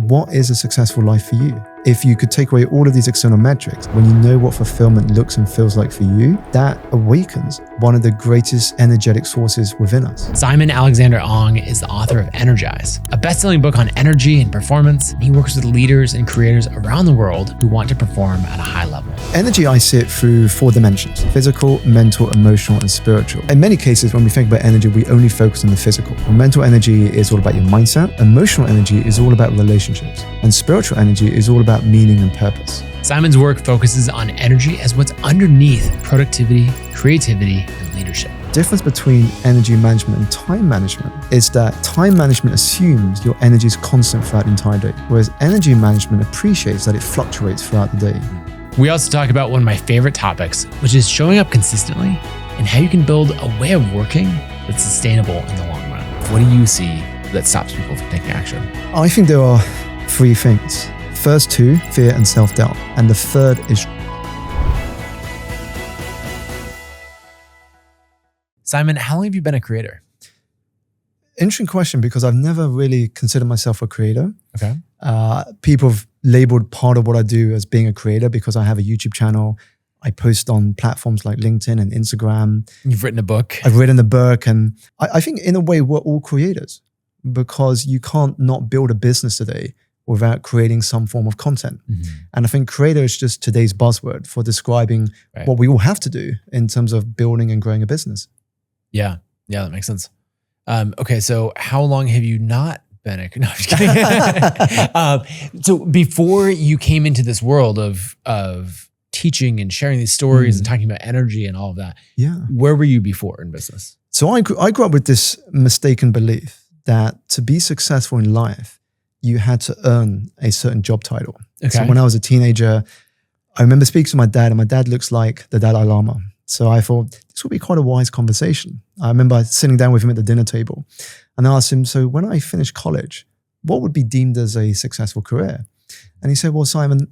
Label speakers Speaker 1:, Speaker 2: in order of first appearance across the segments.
Speaker 1: what is a successful life for you? If you could take away all of these external metrics, when you know what fulfillment looks and feels like for you, that awakens one of the greatest energetic sources within us.
Speaker 2: Simon Alexander Ong is the author of Energize, a best-selling book on energy and performance. He works with leaders and creators around the world who want to perform at a high level.
Speaker 1: Energy I see it through 4 dimensions: physical, mental, emotional, and spiritual. In many cases, when we think about energy, we only focus on the physical. Mental energy is all about your mindset. Emotional energy is all about relationships. And spiritual energy is all about meaning and purpose.
Speaker 2: Simon's work focuses on energy as what's underneath productivity, creativity, and leadership.
Speaker 1: The difference between energy management and time management is that time management assumes your energy is constant throughout the entire day, whereas energy management appreciates that it fluctuates throughout the day.
Speaker 2: We also talk about one of my favorite topics, which is showing up consistently and how you can build a way of working that's sustainable in the long run. What do you see that stops people from taking action?
Speaker 1: I think there are 3 things. First 2, fear and self-doubt. And the third is...
Speaker 2: Simon, how long have you been a creator?
Speaker 1: Interesting question, because I've never really considered myself a creator.
Speaker 2: Okay.
Speaker 1: People have labeled part of what I do as being a creator because I have a YouTube channel. I post on platforms like LinkedIn and Instagram.
Speaker 2: You've written a book.
Speaker 1: I've written a book. And I think in a way we're all creators, because you can't not build a business today without creating some form of content.
Speaker 2: Mm-hmm.
Speaker 1: And I think creator is just today's buzzword for describing what we all have to do in terms of building and growing a business.
Speaker 2: Yeah, that makes sense. Okay, so how long have you not been a... No, I'm just kidding. So before you came into this world of teaching and sharing these stories and talking about energy and all of that, where were you before in business?
Speaker 1: So I grew up with this mistaken belief that to be successful in life, you had to earn a certain job title. Okay. So when I was a teenager, I remember speaking to my dad, and my dad looks like the Dalai Lama. So I thought this would be quite a wise conversation. I remember sitting down with him at the dinner table and I asked him, so when I finish college, what would be deemed as a successful career? And he said, well, Simon,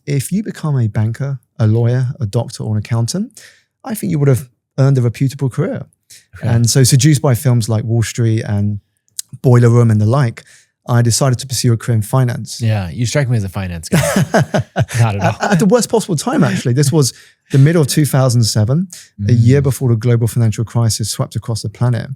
Speaker 1: if you become a banker, a lawyer, a doctor, or an accountant, I think you would have earned a reputable career. Okay. And so seduced by films like Wall Street and Boiler Room and the like, I decided to pursue a career in finance.
Speaker 2: Yeah, you strike me as a finance guy. Not at all.
Speaker 1: At the worst possible time, actually. This was the middle of 2007, a year before the global financial crisis swept across the planet.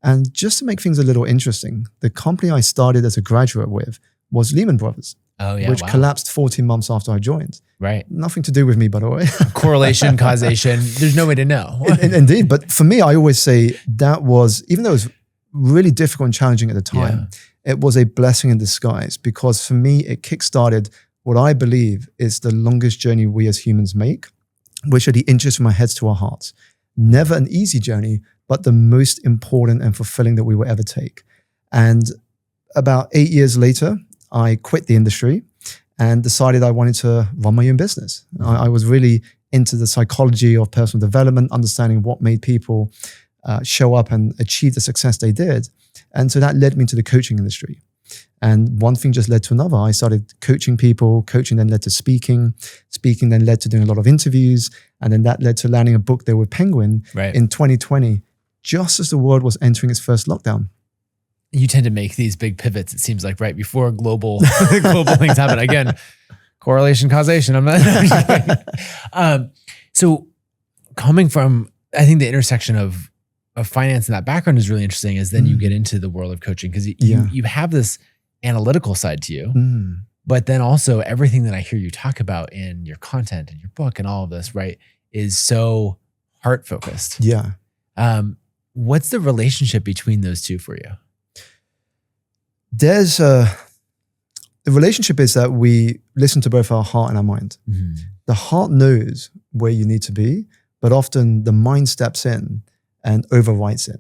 Speaker 1: And just to make things a little interesting, the company I started as a graduate with was Lehman Brothers, which collapsed 14 months after I joined.
Speaker 2: Right.
Speaker 1: Nothing to do with me, by the way.
Speaker 2: Correlation, causation, there's no way to know.
Speaker 1: Indeed. But for me, I always say that was, even though it was really difficult and challenging at the time, it was a blessing in disguise, because for me, it kickstarted what I believe is the longest journey we as humans make, which are the inches from our heads to our hearts. Never an easy journey, but the most important and fulfilling that we will ever take. And about 8 years later, I quit the industry and decided I wanted to run my own business. I was really into the psychology of personal development, understanding what made people show up and achieve the success they did. And so that led me to the coaching industry. And one thing just led to another. I started coaching people, coaching then led to speaking then led to doing a lot of interviews. And then that led to landing a book there with Penguin in 2020, just as the world was entering its first lockdown.
Speaker 2: You tend to make these big pivots, it seems like, right before global things happen. Again, correlation, causation. I'm not. So coming from, I think the intersection of finance and that background is really interesting, is then you get into the world of coaching, because you have this analytical side to you, but then also everything that I hear you talk about in your content and your book and all of this, right, is so heart focused.
Speaker 1: Yeah.
Speaker 2: What's the relationship between those two for you?
Speaker 1: There's the relationship is that we listen to both our heart and our mind. The heart knows where you need to be, but often the mind steps in and overwrites it.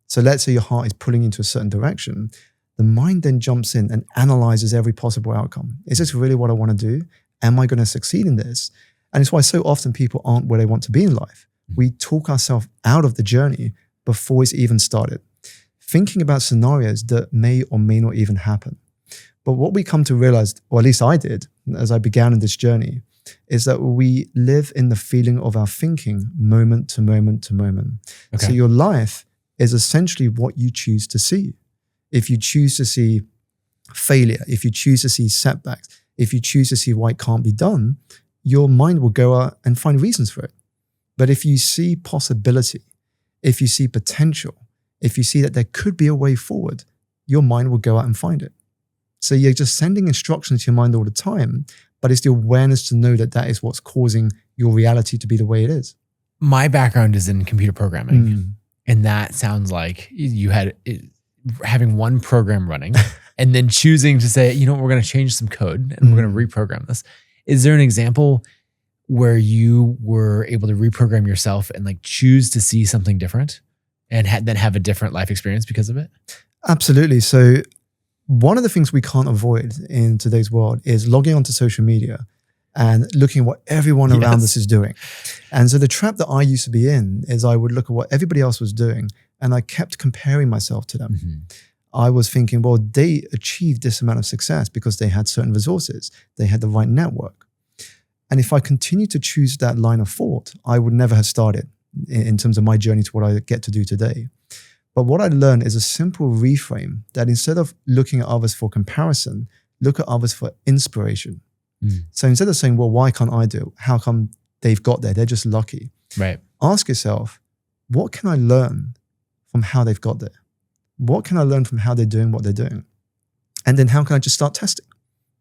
Speaker 1: So let's say your heart is pulling you into a certain direction. The mind then jumps in and analyzes every possible outcome. Is this really what I want to do? Am I going to succeed in this? And it's why so often people aren't where they want to be in life. We talk ourselves out of the journey before it's even started, thinking about scenarios that may or may not even happen. But what we come to realize, or at least I did, as I began in this journey, is that we live in the feeling of our thinking moment to moment to moment. Okay. So your life is essentially what you choose to see. If you choose to see failure, if you choose to see setbacks, if you choose to see why it can't be done, your mind will go out and find reasons for it. But if you see possibility, if you see potential, if you see that there could be a way forward, your mind will go out and find it. So you're just sending instructions to your mind all the time, but it's the awareness to know that that is what's causing your reality to be the way it is.
Speaker 2: My background is in computer programming. And that sounds like you had having one program running and then choosing to say, you know, we're going to change some code and we're going to reprogram this. Is there an example where you were able to reprogram yourself and like choose to see something different and then have a different life experience because of it? Absolutely.
Speaker 1: So one of the things we can't avoid in today's world is logging onto social media and looking at what everyone around us is doing. And so the trap that I used to be in is I would look at what everybody else was doing and I kept comparing myself to them. I was thinking, well, they achieved this amount of success because they had certain resources. They had the right network. And if I continued to choose that line of thought, I would never have started in terms of my journey to what I get to do today. But what I learned is a simple reframe that instead of looking at others for comparison, look at others for inspiration. So instead of saying, well, why can't I do it? How come they've got there? They're just lucky.
Speaker 2: Right.
Speaker 1: Ask yourself, what can I learn from how they've got there? What can I learn from how they're doing what they're doing? And then how can I just start testing?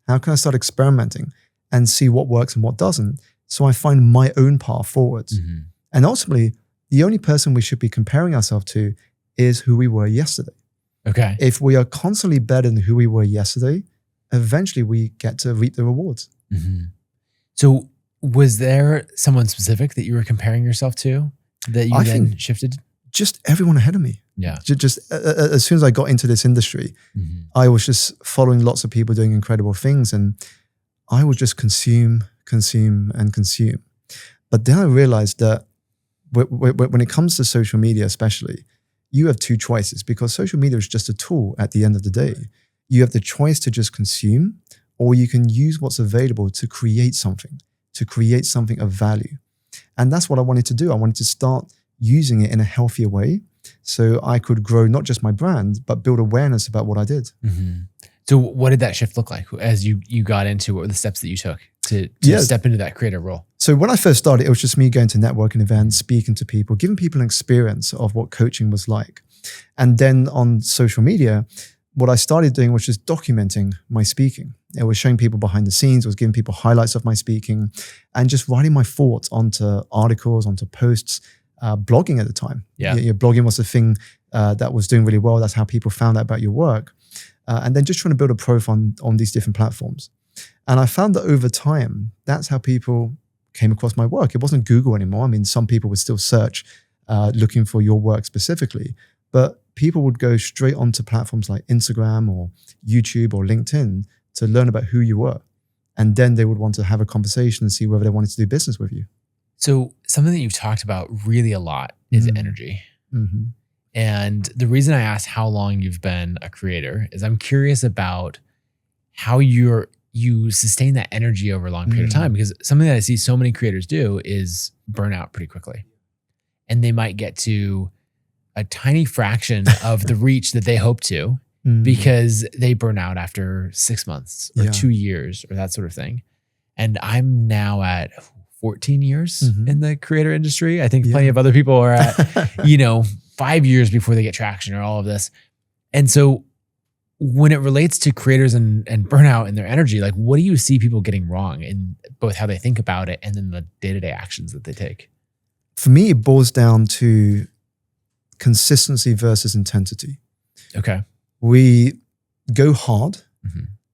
Speaker 1: How can I start experimenting and see what works and what doesn't? So I find my own path forwards. And ultimately, the only person we should be comparing ourselves to is who we were yesterday.
Speaker 2: Okay.
Speaker 1: If we are constantly better than who we were yesterday, eventually we get to reap the rewards.
Speaker 2: So was there someone specific that you were comparing yourself to that you then shifted?
Speaker 1: Just everyone ahead of me.
Speaker 2: Yeah.
Speaker 1: Just as soon as I got into this industry, I was just following lots of people doing incredible things and I would just consume. But then I realized that when it comes to social media especially, you have two choices because social media is just a tool at the end of the day. You have the choice to just consume or you can use what's available to create something of value. And that's what I wanted to do. I wanted to start using it in a healthier way so I could grow not just my brand, but build awareness about what I did.
Speaker 2: So what did that shift look like as you got into, what were the steps that you took to step into that creator role?
Speaker 1: So when I first started, it was just me going to networking events, speaking to people, giving people an experience of what coaching was like. And then on social media, what I started doing was just documenting my speaking. It was showing people behind the scenes, it was giving people highlights of my speaking and just writing my thoughts onto articles, onto posts, blogging at the time. Your blogging was the thing that was doing really well. That's how people found out about your work. And then just trying to build a profile on these different platforms. And I found that over time, that's how people came across my work. It wasn't Google anymore. I mean, some people would still search looking for your work specifically, but people would go straight onto platforms like Instagram or YouTube or LinkedIn to learn about who you were. And then they would want to have a conversation and see whether they wanted to do business with you.
Speaker 2: So something that you've talked about really a lot is energy. And the reason I asked how long you've been a creator is I'm curious about how you sustain that energy over a long period of time, because something that I see so many creators do is burn out pretty quickly. And they might get to a tiny fraction of the reach that they hope to because they burn out after 6 months or 2 years or that sort of thing. And I'm now at 14 years in the creator industry. I think plenty of other people are at, 5 years before they get traction or all of this. And so when it relates to creators and burnout and their energy, like what do you see people getting wrong in both how they think about it and then the day-to-day actions that they take?
Speaker 1: For me, it boils down to consistency versus intensity.
Speaker 2: Okay.
Speaker 1: We go hard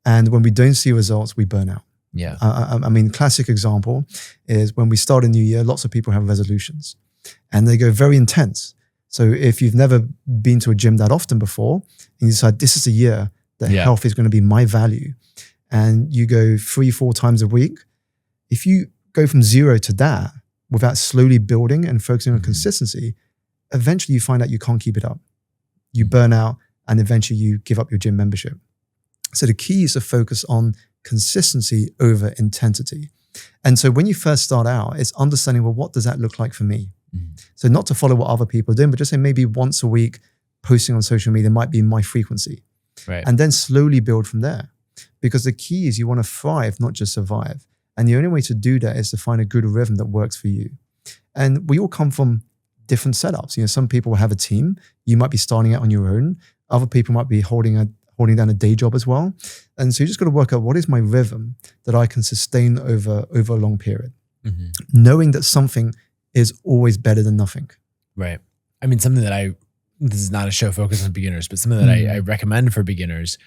Speaker 1: and when we don't see results, we burn out.
Speaker 2: Yeah.
Speaker 1: I mean, classic example is when we start a new year, lots of people have resolutions and they go very intense. So if you've never been to a gym that often before and you decide this is a year that health is going to be my value and you go 3-4 times a week, if you go from 0 to that without slowly building and focusing on consistency, eventually you find out you can't keep it up. You burn out and eventually you give up your gym membership. So the key is to focus on consistency over intensity. And so when you first start out, it's understanding, well, what does that look like for me? So not to follow what other people are doing, but just say maybe once a week posting on social media might be my frequency.
Speaker 2: Right.
Speaker 1: And then slowly build from there. Because the key is you want to thrive, not just survive. And the only way to do that is to find a good rhythm that works for you. And we all come from different setups. You know, some people have a team. You might be starting out on your own. Other people might be holding down a day job as well. And so you just got to work out, what is my rhythm that I can sustain over a long period?
Speaker 2: Mm-hmm.
Speaker 1: Knowing that something is always better than nothing.
Speaker 2: Right. I mean, something that this is not a show focused on beginners, but something that I recommend for beginners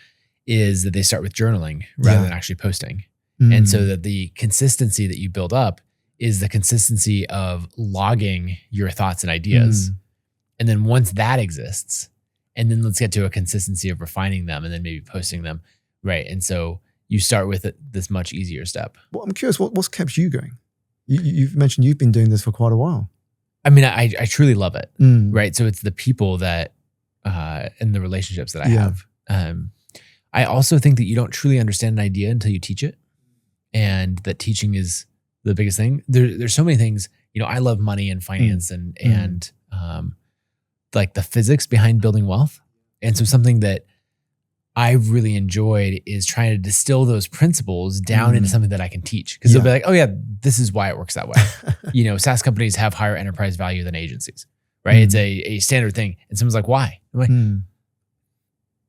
Speaker 2: is that they start with journaling rather than actually posting. And so that the consistency that you build up is the consistency of logging your thoughts and ideas. And then once that exists, and then let's get to a consistency of refining them and then maybe posting them. Right. And so you start with this much easier step.
Speaker 1: Well, I'm curious, what's kept you going? You've mentioned you've been doing this for quite a while.
Speaker 2: I mean, I truly love it. Right. So it's the people that, and the relationships that I have. I also think that you don't truly understand an idea until you teach it. And that teaching is the biggest thing. There's so many things, you know, I love money and finance and like the physics behind building wealth. And so something that I really enjoyed is trying to distill those principles down into something that I can teach. Because they'll be like, oh yeah, this is why it works that way. You know, SaaS companies have higher enterprise value than agencies, right? It's a standard thing. And someone's like, why? I'm like,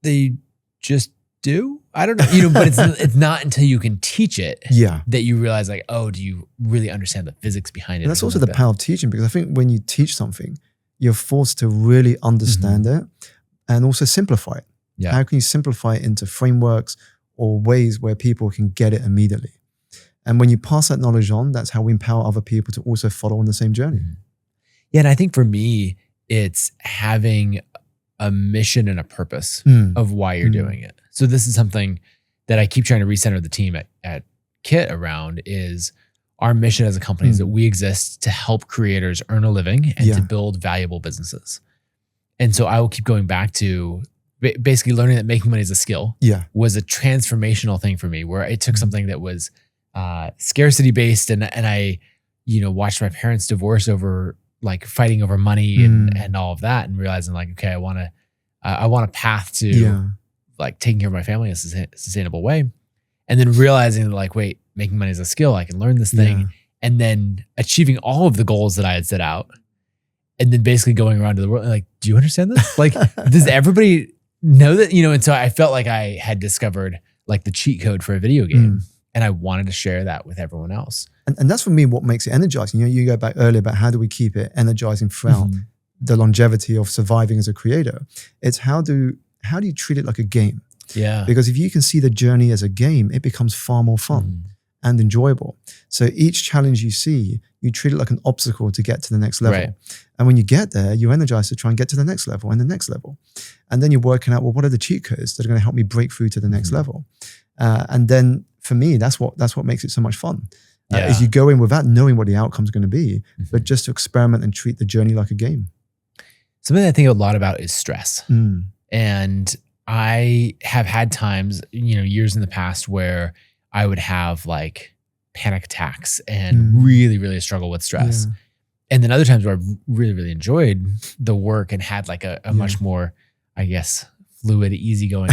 Speaker 2: they just do? I don't know, you know, but it's not until you can teach it that you realize like, oh, do you really understand the physics behind it?
Speaker 1: And that's also the power of teaching, because I think when you teach something, you're forced to really understand it and also simplify it. Yeah. How can you simplify it into frameworks or ways where people can get it immediately? And when you pass that knowledge on, that's how we empower other people to also follow on the same journey.
Speaker 2: Yeah, and I think for me, it's having a mission and a purpose of why you're doing it. So this is something that I keep trying to recenter the team at Kit around is our mission as a company is that we exist to help creators earn a living and to build valuable businesses. And so I will keep going back to basically learning that making money is a skill was a transformational thing for me, where I took something that was scarcity based and I, you know, watched my parents divorce over like fighting over money and all of that, and realizing like, okay, I want a path to like taking care of my family in a sustainable way. And then realizing that like, wait, making money is a skill. I can learn this thing. And then achieving all of the goals that I had set out. And then basically going around to the world, like, do you understand this? Like, does everybody know that? You know, and so I felt like I had discovered like the cheat code for a video game. And I wanted to share that with everyone else.
Speaker 1: And that's for me what makes it energizing. You know, you go back earlier about how do we keep it energizing throughout the longevity of surviving as a creator. It's how do you treat it like a game? Yeah. Because if you can see the journey as a game, it becomes far more fun and enjoyable. So each challenge you see, you treat it like an obstacle to get to the next level. Right. And when you get there, you're energized to try and get to the next level and the next level. And then you're working out, well, what are the cheat codes that are going to help me break through to the next level? And then for me, that's what makes it so much fun. Is you go in without knowing what the outcome is going to be, but just to experiment and treat the journey like a game.
Speaker 2: Something I think a lot about is stress. And I have had times, you know, years in the past where I would have like panic attacks and really, really struggle with stress. And then other times where I really, really enjoyed the work and had like a much more, I guess, fluid, easygoing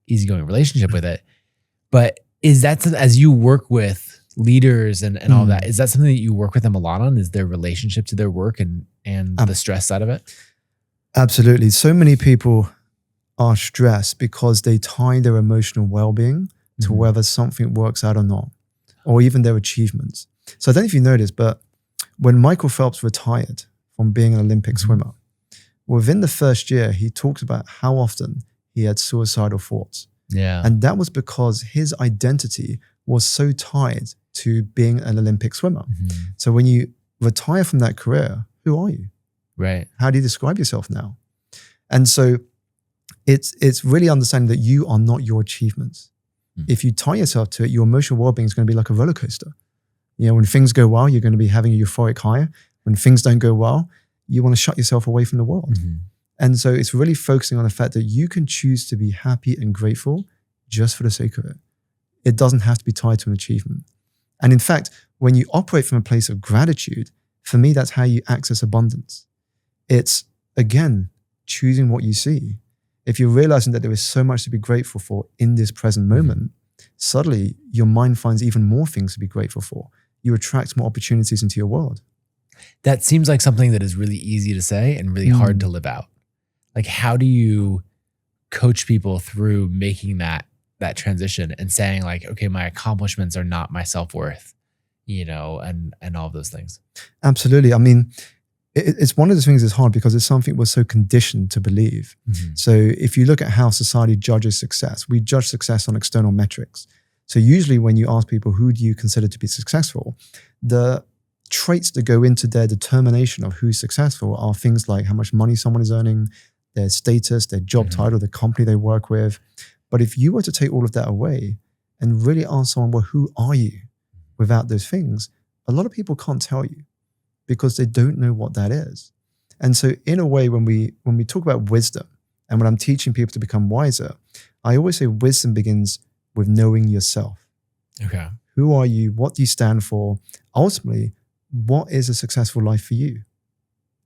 Speaker 2: relationship with it. But is that something, as you work with leaders and all that, is that something that you work with them a lot on? Is their relationship to their work and the stress side of it?
Speaker 1: Absolutely. So many people are stressed because they tie their emotional well-being to whether something works out or not, or even their achievements. So I don't know if you noticed, but when Michael Phelps retired from being an Olympic swimmer, within the first year, he talked about how often he had suicidal thoughts. Yeah. And that was because his identity was so tied to being an Olympic swimmer. So when you retire from that career, who are you? Right. How do you describe yourself now? And so it's really understanding that you are not your achievements. If you tie yourself to it, your emotional well-being is going to be like a roller coaster. You know, when things go well, you're going to be having a euphoric high. When things don't go well, you want to shut yourself away from the world. And so it's really focusing on the fact that you can choose to be happy and grateful just for the sake of it. It doesn't have to be tied to an achievement. And in fact, when you operate from a place of gratitude, for me, that's how you access abundance. It's, again, choosing what you see. if you're realizing that there is so much to be grateful for in this present moment, suddenly your mind finds even more things to be grateful for. You attract more opportunities into your world.
Speaker 2: That seems like something that is really easy to say and really hard to live out. Like, how do you coach people through making that transition and saying like, okay, my accomplishments are not my self-worth, and all of those things?
Speaker 1: Absolutely. I mean, it's one of those things that's hard because it's something we're so conditioned to believe. So if you look at how society judges success, we judge success on external metrics. So usually when you ask people, who do you consider to be successful? The traits that go into their determination of who's successful are things like how much money someone is earning, their status, their job title, the company they work with. But if you were to take all of that away and really ask someone, well, who are you without those things? A lot of people can't tell you because they don't know what that is. And so in a way, when we talk about wisdom and when I'm teaching people to become wiser, I always say wisdom begins with knowing yourself.
Speaker 2: Okay.
Speaker 1: Who are you? What do you stand for? Ultimately, what is a successful life for you?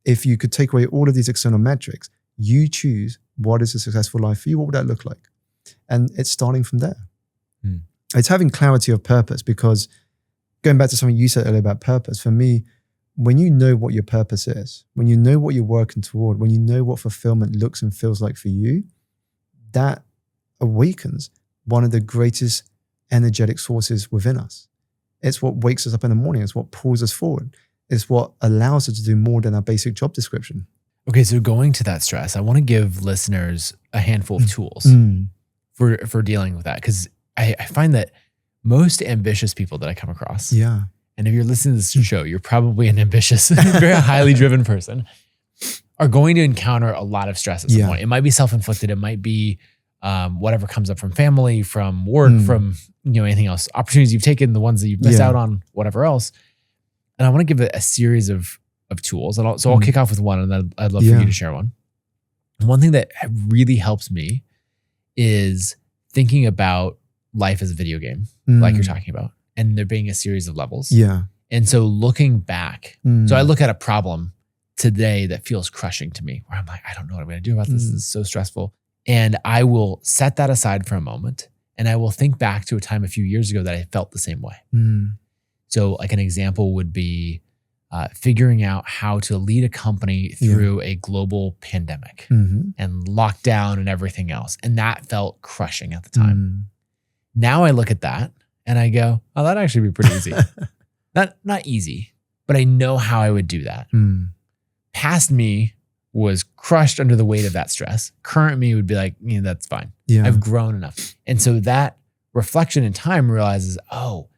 Speaker 1: If you could take away all of these external metrics, you choose what is a successful life for you. What would that look like? And it's starting from there. It's having clarity of purpose, because going back to something you said earlier about purpose, for me, when you know what your purpose is, when you know what you're working toward, when you know what fulfillment looks and feels like for you, that awakens one of the greatest energetic sources within us. It's what wakes us up in the morning. It's what pulls us forward. It's what allows us to do more than our basic job description.
Speaker 2: Okay, so going to that stress, I want to give listeners a handful of tools for dealing with that, because I find that most ambitious people that I come across, and if you're listening to this show, you're probably an ambitious, very highly driven person, are going to encounter a lot of stress at some point. It might be self-inflicted. It might be whatever comes up from family, from work, from anything else, opportunities you've taken, the ones that you've missed out on, whatever else. And I want to give it a series of tools. And I'll kick off with one, and then I'd love for you to share one. One thing that really helps me is thinking about life as a video game, like you're talking about, and there being a series of levels. And so looking back, so I look at a problem today that feels crushing to me, where I'm like, I don't know what I'm going to do about this. This is so stressful. And I will set that aside for a moment, and I will think back to a time a few years ago that I felt the same way. So like an example would be figuring out how to lead a company through a global pandemic and lockdown and everything else. And that felt crushing at the time. Now I look at that and I go, oh, that'd actually be pretty easy. Not easy, but I know how I would do that. Past me was crushed under the weight of that stress. Current me would be like, that's fine. I've grown enough. And so that reflection in time realizes, oh,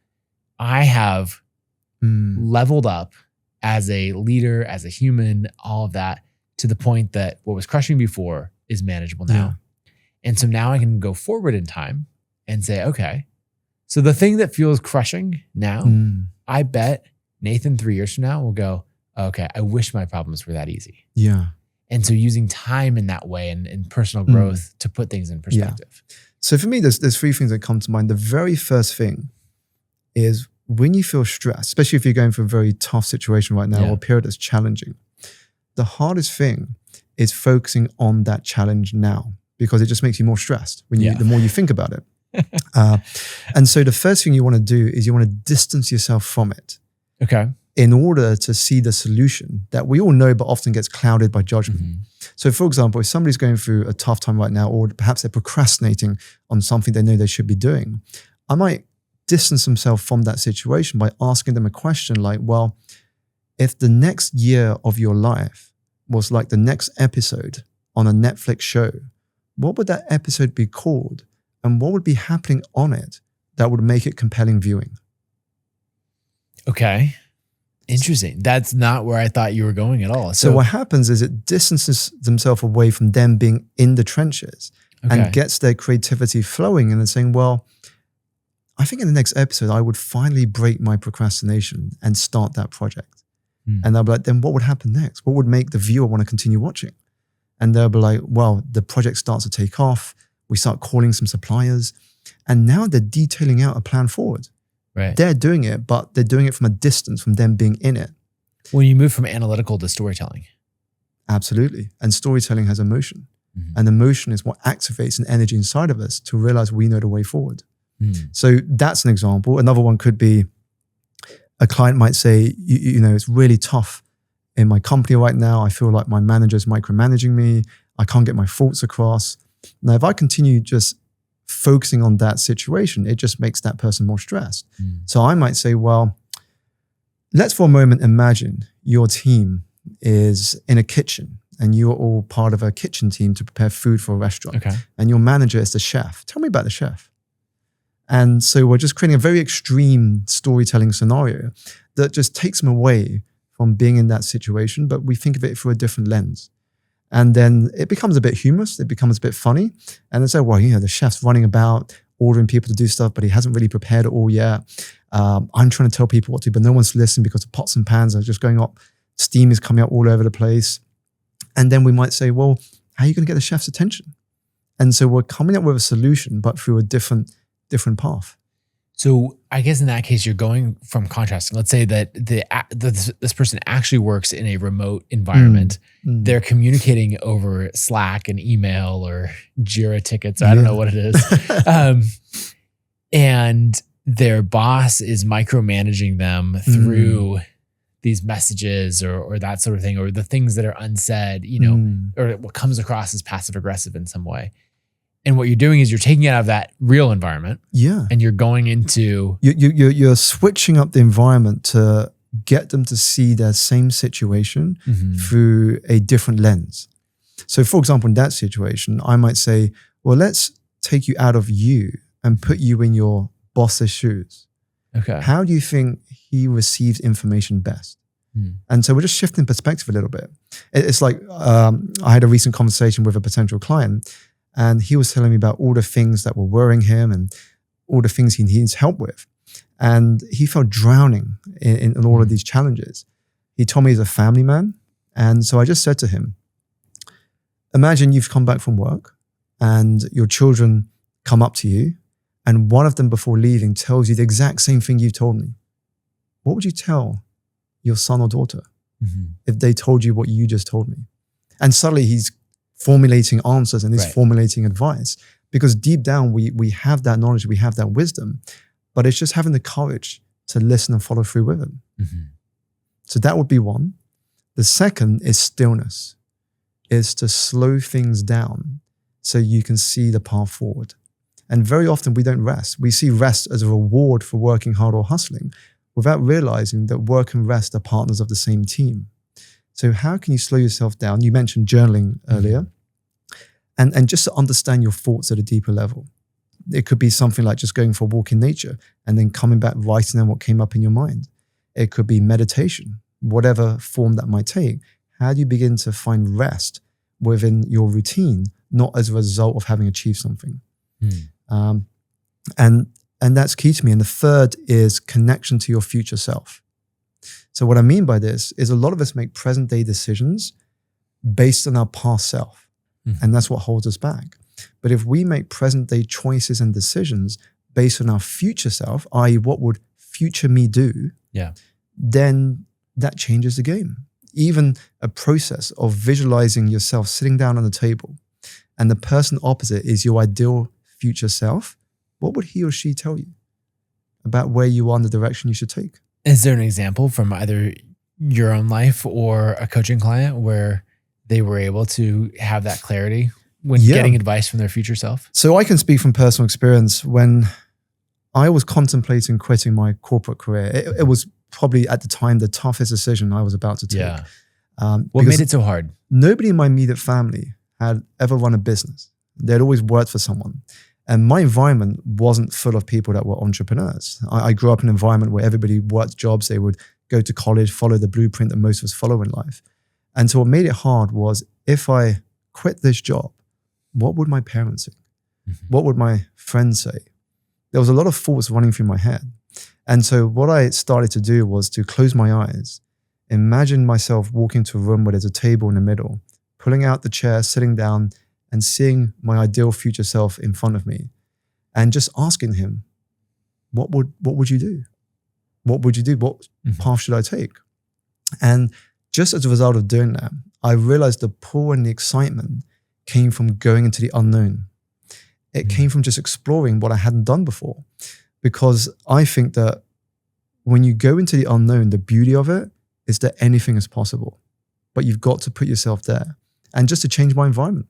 Speaker 2: I have leveled up as a leader, as a human, all of that, to the point that what was crushing before is manageable now. And so now I can go forward in time and say, okay, so the thing that feels crushing now, I bet Nathan 3 years from now will go, okay, I wish my problems were that easy. And so using time in that way and personal growth to put things in perspective.
Speaker 1: So for me, there's three things that come to mind. The very first thing is when you feel stressed, especially if you're going through a very tough situation right now or a period that's challenging, the hardest thing is focusing on that challenge now, because it just makes you more stressed when the more you think about it. And so the first thing you want to do is you want to distance yourself from it.
Speaker 2: Okay.
Speaker 1: In order to see the solution that we all know but often gets clouded by judgment. So for example, if somebody's going through a tough time right now, or perhaps they're procrastinating on something they know they should be doing, I might distance themselves from that situation by asking them a question like, well, if the next year of your life was like the next episode on a Netflix show, what would that episode be called? And what would be happening on it that would make it compelling viewing?
Speaker 2: Okay. Interesting. That's not where I thought you were going at all.
Speaker 1: So what happens is it distances themselves away from them being in the trenches and gets their creativity flowing, and then saying, well, I think in the next episode, I would finally break my procrastination and start that project. And they'll be like, then what would happen next? What would make the viewer want to continue watching? And they'll be like, well, the project starts to take off. We start calling some suppliers, and now they're detailing out a plan forward.
Speaker 2: Right.
Speaker 1: They're doing it, but they're doing it from a distance from them being in it.
Speaker 2: When you move from analytical to storytelling.
Speaker 1: Absolutely. And storytelling has emotion. And emotion is what activates an energy inside of us to realize we know the way forward. So that's an example. Another one could be a client might say, you know, it's really tough in my company right now. I feel like my manager's micromanaging me. I can't get my thoughts across. Now, if I continue just focusing on that situation, it just makes that person more stressed. So I might say, well, let's for a moment imagine your team is in a kitchen and you're all part of a kitchen team to prepare food for a restaurant.
Speaker 2: Okay.
Speaker 1: And your manager is the chef. Tell me about the chef. And so we're just creating a very extreme storytelling scenario that just takes them away from being in that situation, but we think of it through a different lens. And then it becomes a bit humorous, it becomes a bit funny. And it's like, well, you know, the chef's running about ordering people to do stuff, but he hasn't really prepared it all yet. I'm trying to tell people what to do, but no one's listening because the pots and pans are just going up. Steam is coming out all over the place. And then we might say, well, how are you going to get the chef's attention? And so we're coming up with a solution, but through a different path.
Speaker 2: So I guess in that case, you're going from contrasting. Let's say that this person actually works in a remote environment. They're communicating over Slack and email or Jira tickets. I don't know what it is. And their boss is micromanaging them through these messages or that sort of thing, or the things that are unsaid, you know, or what comes across as passive aggressive in some way. And what you're doing is you're taking it out of that real environment. Yeah. And you're going into...
Speaker 1: You're switching up the environment to get them to see their same situation through a different lens. So for example, in that situation, I might say, well, let's take you out of you and put you in your boss's shoes.
Speaker 2: Okay.
Speaker 1: How do you think he receives information best? And so we're just shifting perspective a little bit. It's like I had a recent conversation with a potential client, and he was telling me about all the things that were worrying him and all the things he needs help with. And he felt drowning in all of these challenges. He told me he's a family man. And so I just said to him, imagine you've come back from work and your children come up to you and one of them before leaving tells you the exact same thing you've told me. What would you tell your son or daughter if they told you what you just told me? And suddenly he's formulating answers and he's formulating advice, because deep down we have that knowledge, we have that wisdom, but it's just having the courage to listen and follow through with it. So that would be one. The second is stillness, is to slow things down so you can see the path forward. And very often we don't rest. We see rest as a reward for working hard or hustling, without realizing that work and rest are partners of the same team. So how can you slow yourself down? You mentioned journaling earlier. And just to understand your thoughts at a deeper level. It could be something like just going for a walk in nature and then coming back, writing down what came up in your mind. It could be meditation, whatever form that might take. How do you begin to find rest within your routine, not as a result of having achieved something? And that's key to me. And the third is connection to your future self. So what I mean by this is a lot of us make present day decisions based on our past self. And that's what holds us back. But if we make present day choices and decisions based on our future self, i.e. what would future me do, then that changes the game. Even a process of visualizing yourself sitting down on a table and the person opposite is your ideal future self, what would he or she tell you about where you are and the direction you should take?
Speaker 2: Is there an example from either your own life or a coaching client where they were able to have that clarity when getting advice from their future self?
Speaker 1: So I can speak from personal experience. When I was contemplating quitting my corporate career, it was probably at the time the toughest decision I was about to take.
Speaker 2: What made it so hard?
Speaker 1: Nobody in my immediate family had ever run a business. They'd always worked for someone. And my environment wasn't full of people that were entrepreneurs. I grew up in an environment where everybody worked jobs. They would go to college, follow the blueprint that most of us follow in life. And so what made it hard was, if I quit this job, what would my parents think? What would my friends say? There was a lot of thoughts running through my head. And so what I started to do was to close my eyes, imagine myself walking to a room where there's a table in the middle, pulling out the chair, sitting down, and seeing my ideal future self in front of me, and just asking him, what would you do? What would you do? What path should I take? And just as a result of doing that, I realized the pull and the excitement came from going into the unknown. It came from just exploring what I hadn't done before. Because I think that when you go into the unknown, the beauty of it is that anything is possible. But you've got to put yourself there. And just to change my environment,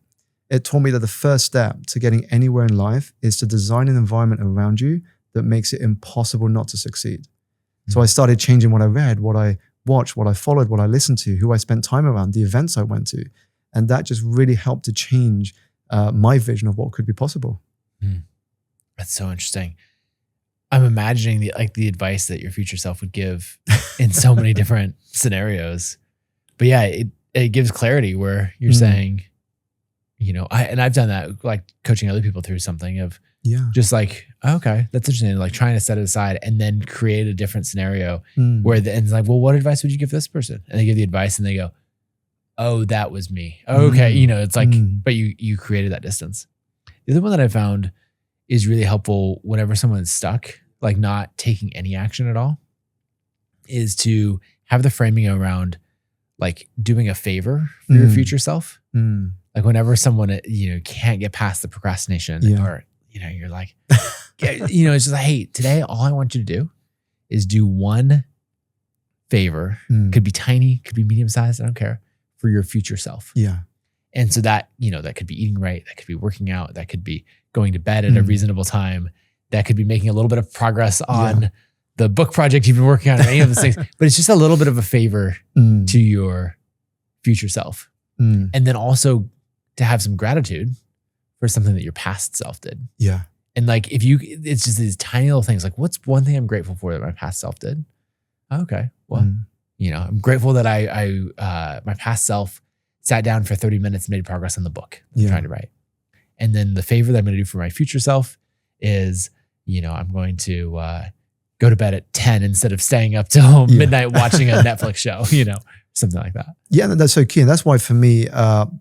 Speaker 1: it taught me that the first step to getting anywhere in life is to design an environment around you that makes it impossible not to succeed. So I started changing what I read, what I watched, what I followed, what I listened to, who I spent time around, the events I went to. And that just really helped to change my vision of what could be possible.
Speaker 2: That's so interesting. I'm imagining the advice that your future self would give in so many different scenarios. But yeah, it gives clarity where you're saying, I've done that, like coaching other people through something of just like, oh, okay, that's interesting. Like trying to set it aside and then create a different scenario where it's like, well, what advice would you give this person? And they give the advice and they go, oh, that was me. Okay. It's like, but you created that distance. The other one that I found is really helpful whenever someone's stuck, like not taking any action at all, is to have the framing around like doing a favor for your future self. Like whenever someone, can't get past the procrastination or, you're like, it's just like, hey, today, all I want you to do is do one favor. Could be tiny, could be medium sized. I don't care, for your future self.
Speaker 1: Yeah.
Speaker 2: And so that, that could be eating right. That could be working out. That could be going to bed at a reasonable time. That could be making a little bit of progress on the book project you've been working on, or any of those things. But it's just a little bit of a favor to your future self. And then also to have some gratitude for something that your past self did.
Speaker 1: Yeah.
Speaker 2: And like, it's just these tiny little things. Like, what's one thing I'm grateful for that my past self did? Okay. Well, I'm grateful that my past self sat down for 30 minutes and made progress on the book I'm trying to write. And then the favor that I'm going to do for my future self is, I'm going to go to bed at 10 instead of staying up till midnight watching a Netflix show, something like that.
Speaker 1: Yeah, that's so key. And that's why for me,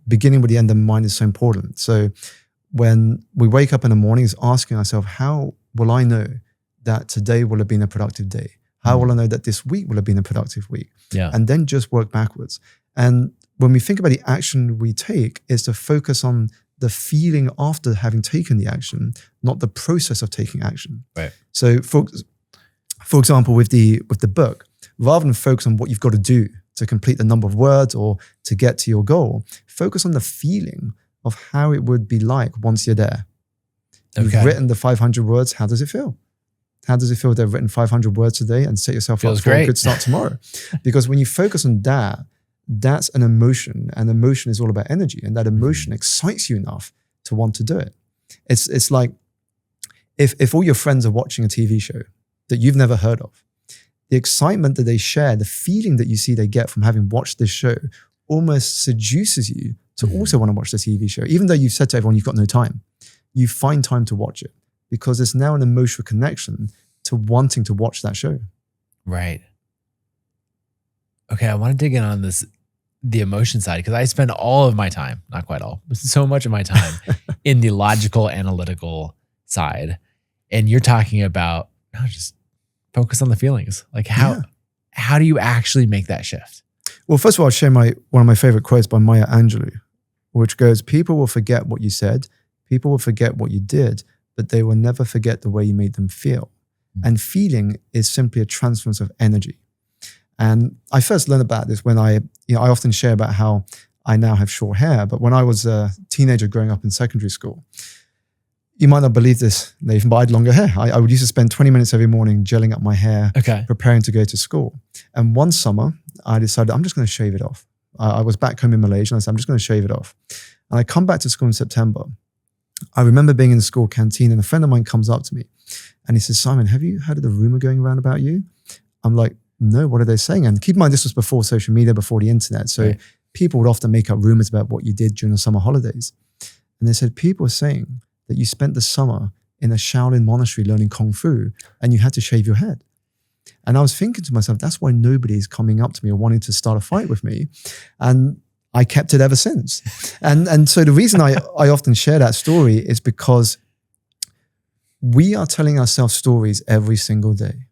Speaker 1: beginning with the end in mind is so important. So when we wake up in the morning, is asking ourselves, how will I know that today will have been a productive day? How will I know that this week will have been a productive week?
Speaker 2: Yeah.
Speaker 1: And then just work backwards. And when we think about the action we take, is to focus on the feeling after having taken the action, not the process of taking action.
Speaker 2: Right.
Speaker 1: So for example, with the book, rather than focus on what you've got to do to complete the number of words or to get to your goal, focus on the feeling of how it would be like once you're there. You've written the 500 words. How does it feel? How does it feel to have written 500 words today and set yourself up for a good start tomorrow? Because when you focus on that, that's an emotion, and emotion is all about energy, and that emotion excites you enough to want to do it. It's like if all your friends are watching a TV show that you've never heard of, the excitement that they share, the feeling that you see they get from having watched this show almost seduces you to also want to watch the TV show. Even though you've said to everyone you've got no time, you find time to watch it because there's now an emotional connection to wanting to watch that show.
Speaker 2: Right. Okay, I want to dig in on the emotion side, because I spend all of my time, not quite all, but so much of my time in the logical, analytical side. And you're talking about just focus on the feelings. Like how do you actually make that shift?
Speaker 1: Well, first of all, I'll share one of my favorite quotes by Maya Angelou, which goes, people will forget what you said, people will forget what you did, but they will never forget the way you made them feel. And feeling is simply a transference of energy. And I first learned about this when I often share about how I now have short hair, but when I was a teenager growing up in secondary school, you might not believe this, Nathan, but I had longer hair. I would used to spend 20 minutes every morning gelling up my hair, preparing to go to school. And one summer, I decided I'm just going to shave it off. I was back home in Malaysia, and I said, I'm just going to shave it off. And I come back to school in September. I remember being in the school canteen, and a friend of mine comes up to me, and he says, Simon, have you heard of the rumor going around about you? I'm like, no, what are they saying? And keep in mind, this was before social media, before the internet. So people would often make up rumors about what you did during the summer holidays. And they said, people are saying that you spent the summer in a Shaolin monastery learning Kung Fu and you had to shave your head. And I was thinking to myself, that's why nobody is coming up to me or wanting to start a fight with me. And I kept it ever since. And so the reason I often share that story is because we are telling ourselves stories every single day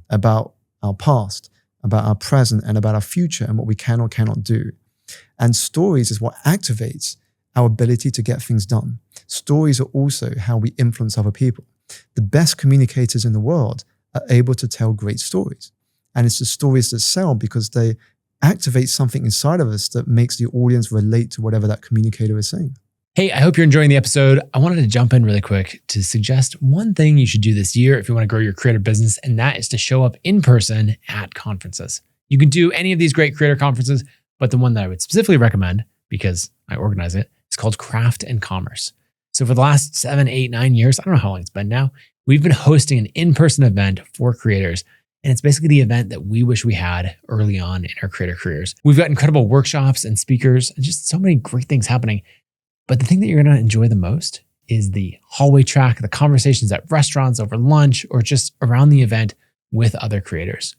Speaker 1: about our past, about our present, and about our future and what we can or cannot do. And stories is what activates our ability to get things done. Stories are also how we influence other people. The best communicators in the world are able to tell great stories. And it's the stories that sell because they activate something inside of us that makes the audience relate to whatever that communicator is saying.
Speaker 2: Hey, I hope you're enjoying the episode. I wanted to jump in really quick to suggest one thing you should do this year if you want to grow your creator business, and that is to show up in person at conferences. You can do any of these great creator conferences, but the one that I would specifically recommend, because I organize it, is called Craft and Commerce. So for the last 7, 8, 9 years, I don't know how long it's been now, we've been hosting an in-person event for creators. And it's basically the event that we wish we had early on in our creator careers. We've got incredible workshops and speakers and just so many great things happening. But the thing that you're going to enjoy the most is the hallway track, the conversations at restaurants over lunch, or just around the event with other creators.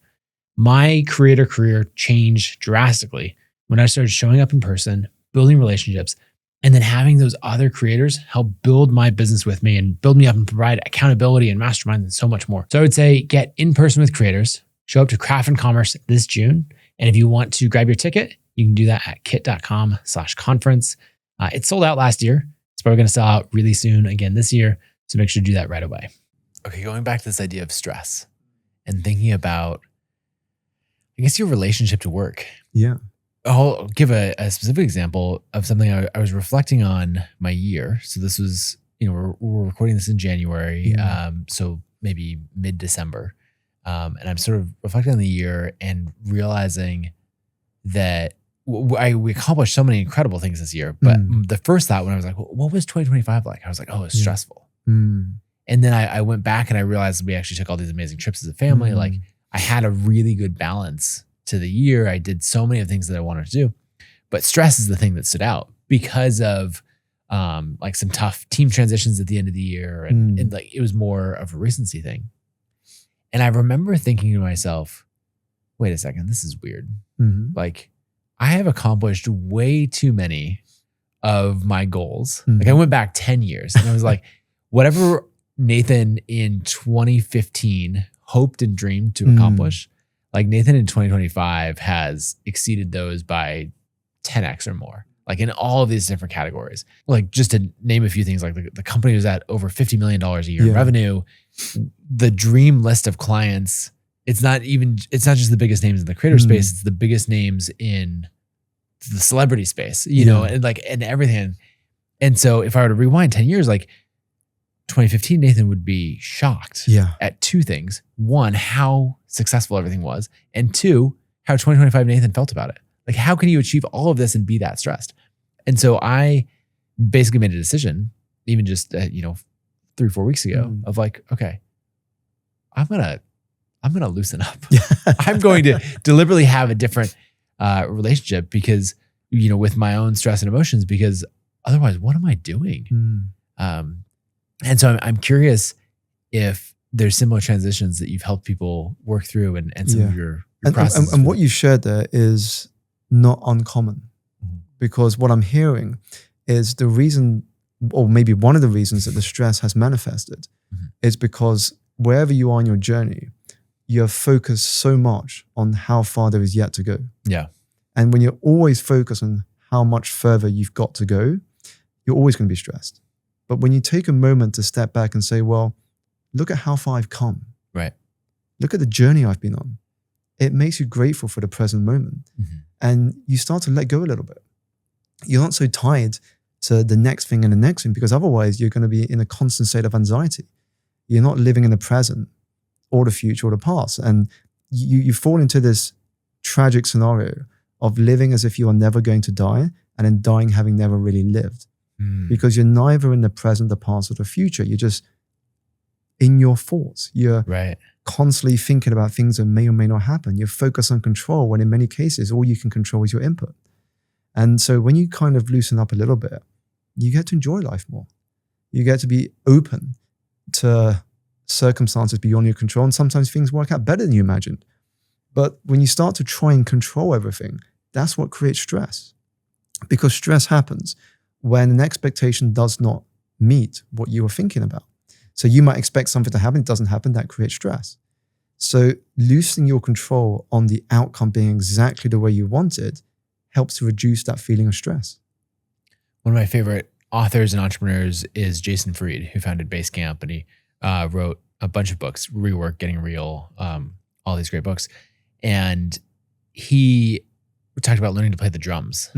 Speaker 2: My creator career changed drastically when I started showing up in person, building relationships, and then having those other creators help build my business with me and build me up and provide accountability and mastermind and so much more. So I would say get in person with creators, show up to Craft and Commerce this June. And if you want to grab your ticket, you can do that at kit.com/conference. It sold out last year. It's probably going to sell out really soon again this year. So make sure to do that right away. Okay, going back to this idea of stress and thinking about, I guess, your relationship to work.
Speaker 1: Yeah.
Speaker 2: I'll give a specific example of something I was reflecting on my year. So this was, we're recording this in January, so maybe mid-December. And I'm sort of reflecting on the year and realizing that we accomplished so many incredible things this year. But the first thought when I was like, what was 2025 like? I was like, oh, it's stressful. And then I went back and I realized we actually took all these amazing trips as a family. Like I had a really good balance to the year. I did so many of the things that I wanted to do, but stress is the thing that stood out because of like some tough team transitions at the end of the year. And like, it was more of a recency thing. And I remember thinking to myself, wait a second, this is weird. Like I have accomplished way too many of my goals. Like I went back 10 years and I was like, whatever Nathan in 2015 hoped and dreamed to accomplish, like Nathan in 2025 has exceeded those by 10x or more, like in all of these different categories. Like just to name a few things, like the company was at over $50 million a year in revenue. The dream list of clients, it's not just the biggest names in the creator space, it's the biggest names in the celebrity space, you know, and everything. And so if I were to rewind 10 years, like 2015, Nathan would be shocked at two things. One, how successful everything was. And two, how 2025 Nathan felt about it. Like, how can you achieve all of this and be that stressed? And so I basically made a decision, even just, 3-4 weeks ago of like, okay, I'm going to loosen up. I'm going to deliberately have a different relationship because, with my own stress and emotions, because otherwise, what am I doing? And so I'm curious if there's similar transitions that you've helped people work through and some of your processes.
Speaker 1: And what you shared there is not uncommon because what I'm hearing is the reason, or maybe one of the reasons that the stress has manifested is because wherever you are in your journey, you're focused so much on how far there is yet to go. Yeah. And when you're always focused on how much further you've got to go, you're always going to be stressed. But when you take a moment to step back and say, well, look at how far I've come. Right. Look at the journey I've been on. It makes you grateful for the present moment. And you start to let go a little bit. You're not so tied to the next thing and the next thing because otherwise you're going to be in a constant state of anxiety. You're not living in the present or the future or the past. And you fall into this tragic scenario of living as if you are never going to die and then dying having never really lived. Because you're neither in the present, the past, or the future. You're just in your thoughts. You're constantly thinking about things that may or may not happen. You're focused on control when in many cases, all you can control is your input. And so when you kind of loosen up a little bit, you get to enjoy life more. You get to be open to circumstances beyond your control. And sometimes things work out better than you imagined. But when you start to try and control everything, that's what creates stress. Because stress happens when an expectation does not meet what you were thinking about. So you might expect something to happen, it doesn't happen, that creates stress. So loosening your control on the outcome being exactly the way you want it helps to reduce that feeling of stress.
Speaker 2: One of my favorite authors and entrepreneurs is Jason Fried, who founded Basecamp, and he wrote a bunch of books, Rework, Getting Real, all these great books. And he talked about learning to play the drums.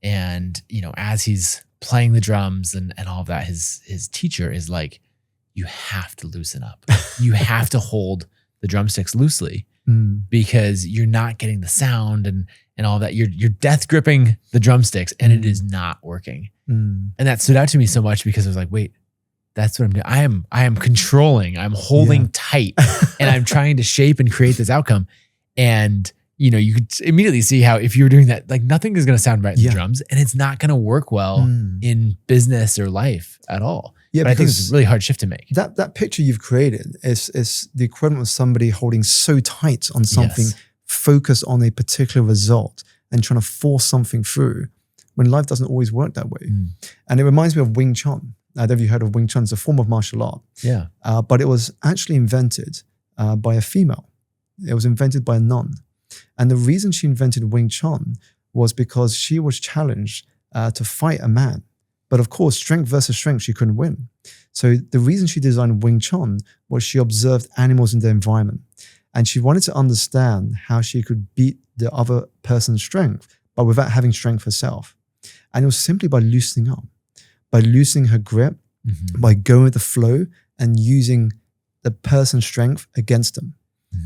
Speaker 2: And, as he's playing the drums and all of that, his teacher is like, you have to loosen up. You have to hold the drumsticks loosely because you're not getting the sound and all that. You're death gripping the drumsticks and it is not working. And that stood out to me so much because I was like, wait, that's what I'm doing. I am controlling, I'm holding tight and I'm trying to shape and create this outcome. And you could immediately see how if you were doing that, like nothing is going to sound right in the drums and it's not going to work well in business or life at all. Yeah, but I think it's a really hard shift to make.
Speaker 1: That picture you've created is the equivalent of somebody holding so tight on something, focused on a particular result and trying to force something through when life doesn't always work that way. And it reminds me of Wing Chun. I don't know if you heard of Wing Chun. It's a form of martial art.
Speaker 2: Yeah.
Speaker 1: But it was actually invented by a female. It was invented by a nun. And the reason she invented Wing Chun was because she was challenged to fight a man. But of course, strength versus strength, she couldn't win. So the reason she designed Wing Chun was she observed animals in their environment. And she wanted to understand how she could beat the other person's strength, but without having strength herself. And it was simply by loosening up, by loosening her grip, by going with the flow and using the person's strength against them.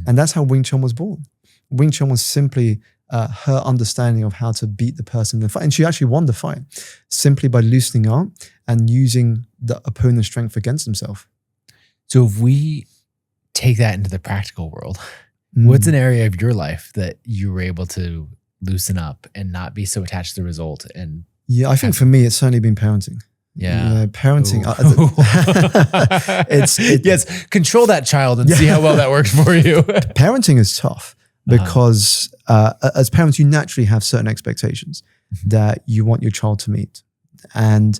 Speaker 1: And that's how Wing Chun was born. Wing Chun was simply her understanding of how to beat the person in the fight. And she actually won the fight simply by loosening up and using the opponent's strength against himself.
Speaker 2: So if we take that into the practical world, what's an area of your life that you were able to loosen up and not be so attached to the result? And
Speaker 1: yeah, I think for me, it's certainly been parenting.
Speaker 2: Yeah.
Speaker 1: Parenting.
Speaker 2: Yes, control that child and see how well that works for you.
Speaker 1: Parenting is tough because as parents, you naturally have certain expectations that you want your child to meet. And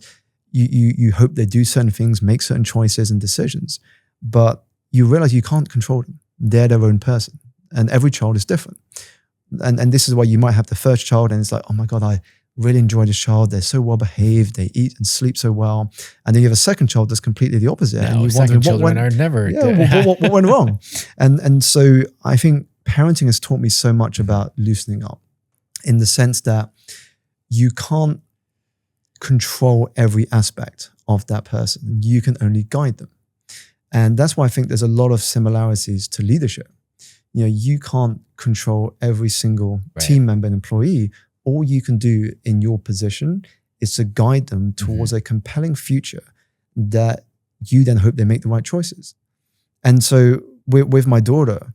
Speaker 1: you hope they do certain things, make certain choices and decisions, but you realize you can't control them. They're their own person and every child is different. And this is why you might have the first child and it's like, oh my God, I really enjoy this child. They're so well behaved. They eat and sleep so well. And then you have a second child that's completely the opposite.
Speaker 2: No,
Speaker 1: and you
Speaker 2: second children are never.
Speaker 1: What went wrong? And so I think parenting has taught me so much about loosening up in the sense that you can't control every aspect of that person. You can only guide them. And that's why I think there's a lot of similarities to leadership. You can't control every single team member and employee. All you can do in your position is to guide them towards a compelling future that you then hope they make the right choices. And so with my daughter,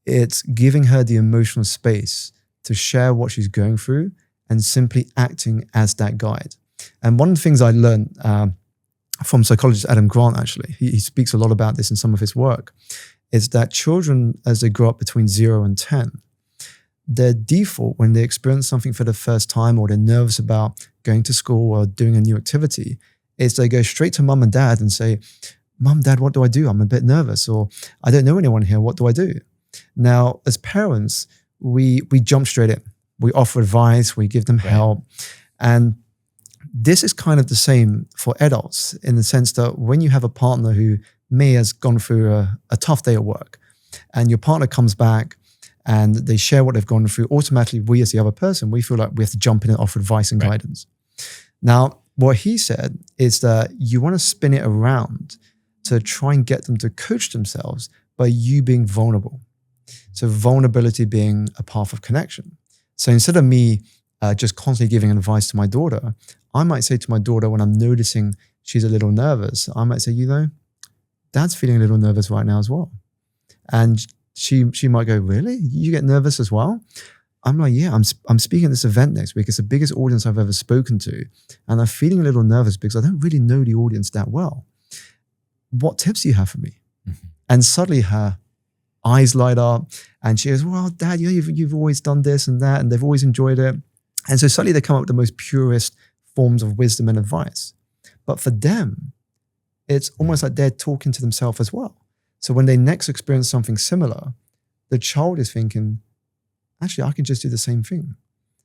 Speaker 1: it's giving her the emotional space to share what she's going through and simply acting as that guide. And one of the things I learned from psychologist Adam Grant, actually, he speaks a lot about this in some of his work, is that children, as they grow up between 0 and 10, their default when they experience something for the first time or they're nervous about going to school or doing a new activity is they go straight to mum and dad and say, Mum, Dad, what do I do? I'm a bit nervous, or I don't know anyone here. What do I do? Now, as parents, we jump straight in. We offer advice, we give them help. And this is kind of the same for adults in the sense that when you have a partner who may has gone through a tough day at work and your partner comes back and they share what they've gone through, automatically we as the other person, we feel like we have to jump in and offer advice and guidance. Now, what he said is that you want to spin it around to try and get them to coach themselves by you being vulnerable. So vulnerability being a path of connection. So instead of me just constantly giving advice to my daughter, I might say to my daughter when I'm noticing she's a little nervous, I might say, Dad's feeling a little nervous right now as well. And she might go, really? You get nervous as well? I'm like, yeah, I'm speaking at this event next week. It's the biggest audience I've ever spoken to. And I'm feeling a little nervous because I don't really know the audience that well. What tips do you have for me? And suddenly her eyes light up and she goes, well, Dad, you've always done this and that, and they've always enjoyed it. And so suddenly they come up with the most purest forms of wisdom and advice. But for them, it's almost like they're talking to themselves as well. So when they next experience something similar, the child is thinking, actually, I can just do the same thing.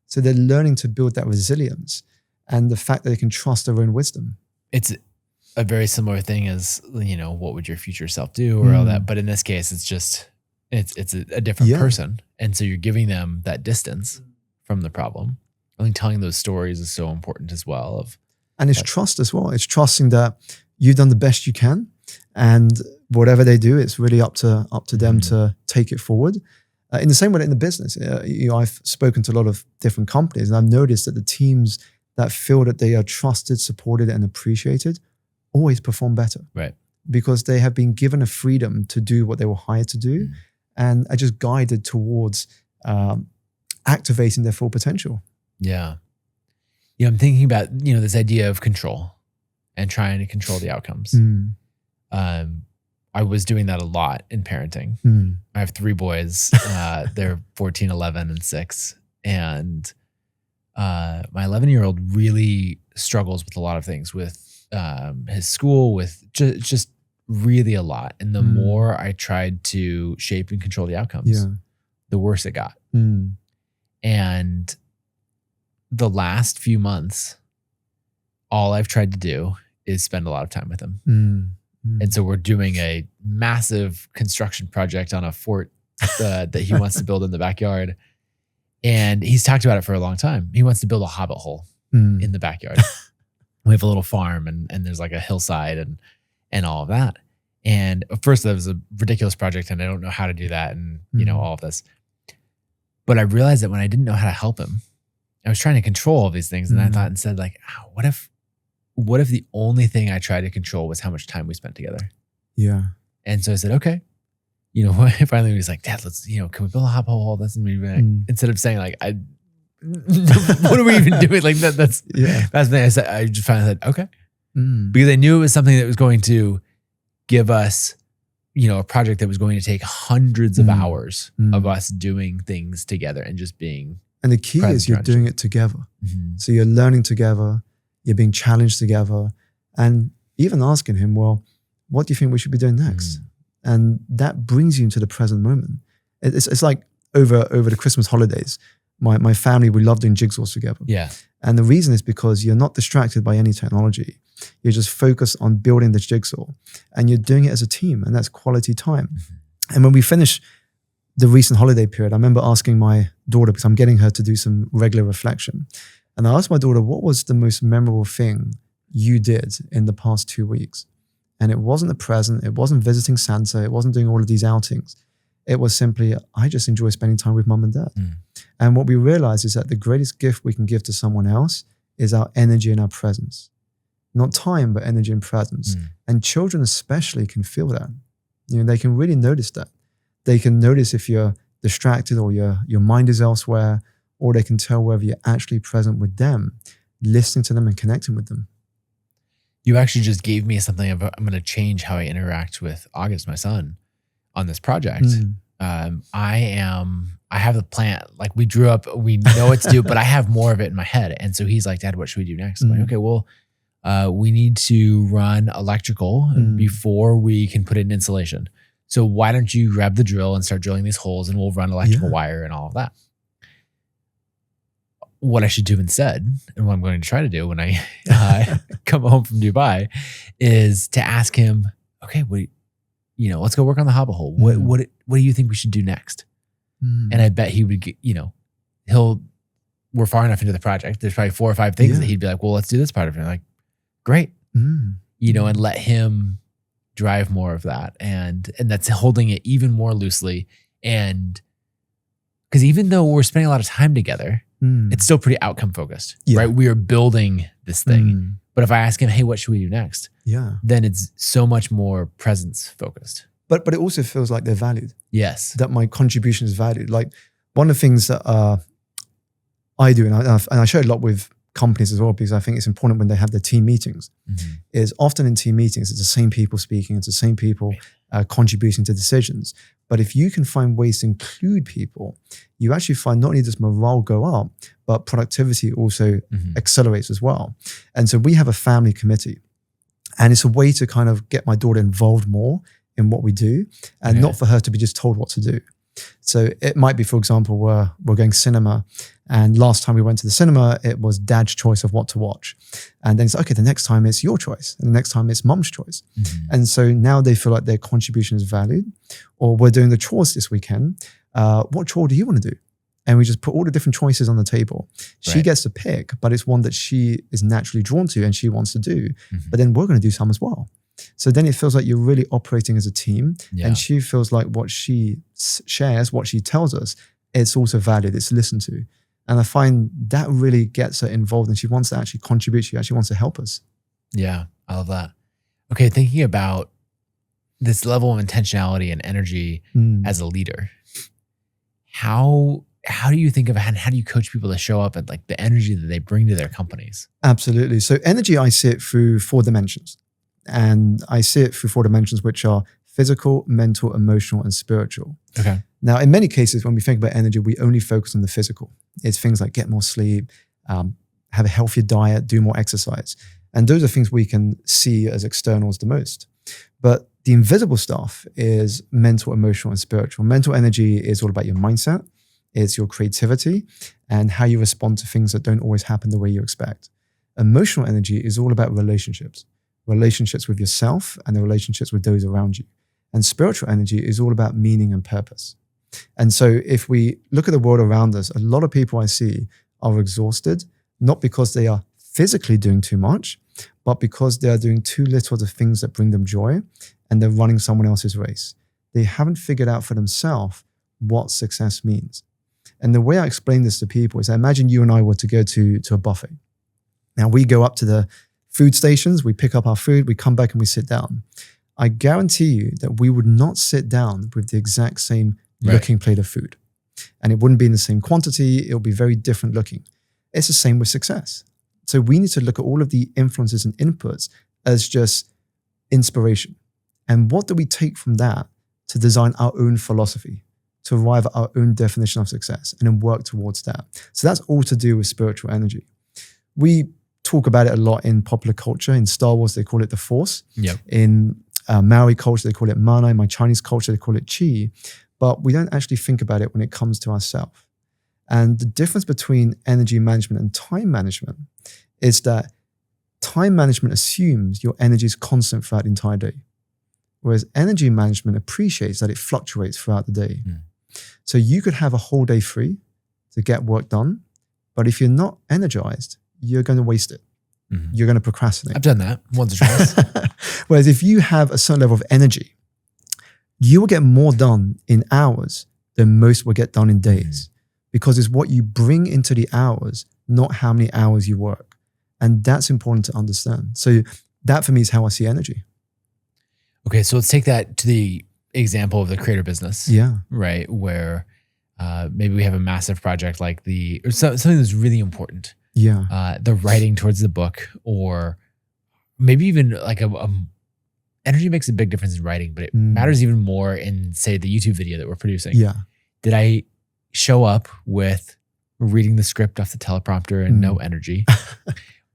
Speaker 1: So they're learning to build that resilience. and the fact that they can trust their own wisdom.
Speaker 2: It's a very similar thing as, what would your future self do or all that. But in this case, it's just, it's a different person. And so you're giving them that distance from the problem. I think telling those stories is so important as well.
Speaker 1: And it's trust as well. It's trusting that you've done the best you can, and whatever they do, it's really up to them to take it forward. In the same way that in the business, I've spoken to a lot of different companies, and I've noticed that the teams that feel that they are trusted, supported, and appreciated always perform better.
Speaker 2: Right.
Speaker 1: Because they have been given a freedom to do what they were hired to do, and are just guided towards activating their full potential.
Speaker 2: Yeah. I'm thinking about, this idea of control and trying to control the outcomes. I was doing that a lot in parenting. I have 3 boys. They're 14, 11, and 6. And my 11-year-old really struggles with a lot of things, with his school, with just really a lot. And the more I tried to shape and control the outcomes, the worse it got. And the last few months, all I've tried to do is spend a lot of time with him. And so we're doing a massive construction project on a fort that he wants to build in the backyard. And he's talked about it for a long time. He wants to build a hobbit hole in the backyard. We have a little farm and there's like a hillside and all of that. And at first that was a ridiculous project and I don't know how to do that and all of this. But I realized that when I didn't know how to help him, I was trying to control all these things. And I thought instead like, what if the only thing I tried to control was how much time we spent together?
Speaker 1: Yeah.
Speaker 2: And so I said, okay. Finally he was like, Dad, let's, can we build a hop hole? That's instead of saying like, what are we even doing? Like that's the thing. I just finally said, okay. Because I knew it was something that was going to give us, a project that was going to take hundreds of hours of us doing things together and just being.
Speaker 1: And the key is you're doing it together. So you're learning together, you're being challenged together, and even asking him, well, what do you think we should be doing next? And that brings you into the present moment. It's like over the Christmas holidays, my family, we love doing jigsaws together.
Speaker 2: Yeah.
Speaker 1: And the reason is because you're not distracted by any technology. You're just focused on building the jigsaw and you're doing it as a team, and that's quality time. And when we finish the recent holiday period, I remember asking my daughter, because I'm getting her to do some regular reflection. And I asked my daughter, what was the most memorable thing you did in the past 2 weeks? And it wasn't the present. It wasn't visiting Santa. It wasn't doing all of these outings. It was simply, I just enjoy spending time with mom and dad. And what we realized is that the greatest gift we can give to someone else is our energy and our presence. Not time, but energy and presence. And children especially can feel that. They can really notice that. They can notice if you're distracted or your mind is elsewhere, or they can tell whether you're actually present with them, listening to them and connecting with them.
Speaker 2: You actually just gave me something about, I'm going to change how I interact with August, my son, on this project. I have the plan. Like we drew up, we know what to do, but I have more of it in my head. And so he's like, Dad, what should we do next? I'm like, okay, well, we need to run electrical before we can put in insulation. So why don't you grab the drill and start drilling these holes and we'll run electrical wire and all of that. What I should do instead, and what I'm going to try to do when I come home from Dubai, is to ask him, okay, let's go work on the hobbit hole. What do you think we should do next? And I bet he would get, we're far enough into the project. There's probably 4 or 5 things that he'd be like, well, let's do this part of it. I'm like, great. And let him drive more of that. And that's holding it even more loosely. And because even though we're spending a lot of time together, it's still pretty outcome focused, right? We are building this thing. But if I ask him, hey, what should we do next? Then it's so much more presence focused.
Speaker 1: But it also feels like they're valued.
Speaker 2: Yes.
Speaker 1: That my contribution is valued. Like one of the things that I do, and I share a lot with companies as well, because I think it's important when they have their team meetings, is often in team meetings, it's the same people speaking, it's the same people contributing to decisions. But if you can find ways to include people, you actually find not only does morale go up, but productivity also accelerates as well. And so we have a family committee, and it's a way to kind of get my daughter involved more in what we do, and not for her to be just told what to do. So it might be, for example, we're going cinema, and last time we went to the cinema, it was dad's choice of what to watch. And then it's okay, the next time it's your choice. And the next time it's mom's choice. And so now they feel like their contribution is valued. Or we're doing the chores this weekend. What chore do you want to do? And we just put all the different choices on the table. She gets to pick, but it's one that she is naturally drawn to and she wants to do. But then we're going to do some as well. So then it feels like you're really operating as a team, and she feels like what she shares, what she tells us, it's also valued, it's listened to. And I find that really gets her involved, and she wants to actually contribute. She actually wants to help us.
Speaker 2: Yeah, I love that. Okay, thinking about this level of intentionality and energy as a leader, how do you think of and how do you coach people to show up at like the energy that they bring to their companies?
Speaker 1: Absolutely. So energy, I see it through 4 dimensions. And I see it through 4 dimensions, which are physical, mental, emotional, and spiritual.
Speaker 2: Okay.
Speaker 1: Now, in many cases, when we think about energy, we only focus on the physical. It's things like get more sleep, have a healthier diet, do more exercise. And those are things we can see as externals the most. But the invisible stuff is mental, emotional, and spiritual. Mental energy is all about your mindset. It's your creativity and how you respond to things that don't always happen the way you expect. Emotional energy is all about relationships with yourself and the relationships with those around you. And spiritual energy is all about meaning and purpose. And so if we look at the world around us, a lot of people I see are exhausted, not because they are physically doing too much, but because they are doing too little of the things that bring them joy, and they're running someone else's race. They haven't figured out for themselves what success means. And the way I explain this to people is, I imagine you and I were to go to a buffet. Now we go up to the food stations, we pick up our food, we come back and we sit down. I guarantee you that we would not sit down with the exact same looking plate of food. And it wouldn't be in the same quantity, it'll be very different looking. It's the same with success. So we need to look at all of the influences and inputs as just inspiration. And what do we take from that to design our own philosophy, to arrive at our own definition of success, and then work towards that? So that's all to do with spiritual energy. We talk about it a lot in popular culture. In Star Wars, they call it the Force.
Speaker 2: Yep.
Speaker 1: In Maori culture, they call it mana. In my Chinese culture, they call it chi. But we don't actually think about it when it comes to ourselves. And the difference between energy management and time management is that time management assumes your energy is constant throughout the entire day, whereas energy management appreciates that it fluctuates throughout the day. So you could have a whole day free to get work done, but if you're not energized, you're going to waste it. You're going to procrastinate.
Speaker 2: I've done that once or twice.
Speaker 1: Whereas if you have a certain level of energy, you will get more done in hours than most will get done in days, because it's what you bring into the hours, not how many hours you work. And that's important to understand. So that for me is how I see energy.
Speaker 2: Okay, so let's take that to the example of the creator business.
Speaker 1: Yeah.
Speaker 2: Right, where maybe we have a massive project like something that's really important.
Speaker 1: Yeah.
Speaker 2: The writing towards the book, or maybe even like energy makes a big difference in writing, but it matters even more in, say, the YouTube video that we're producing.
Speaker 1: Yeah.
Speaker 2: Did I show up with reading the script off the teleprompter and no energy?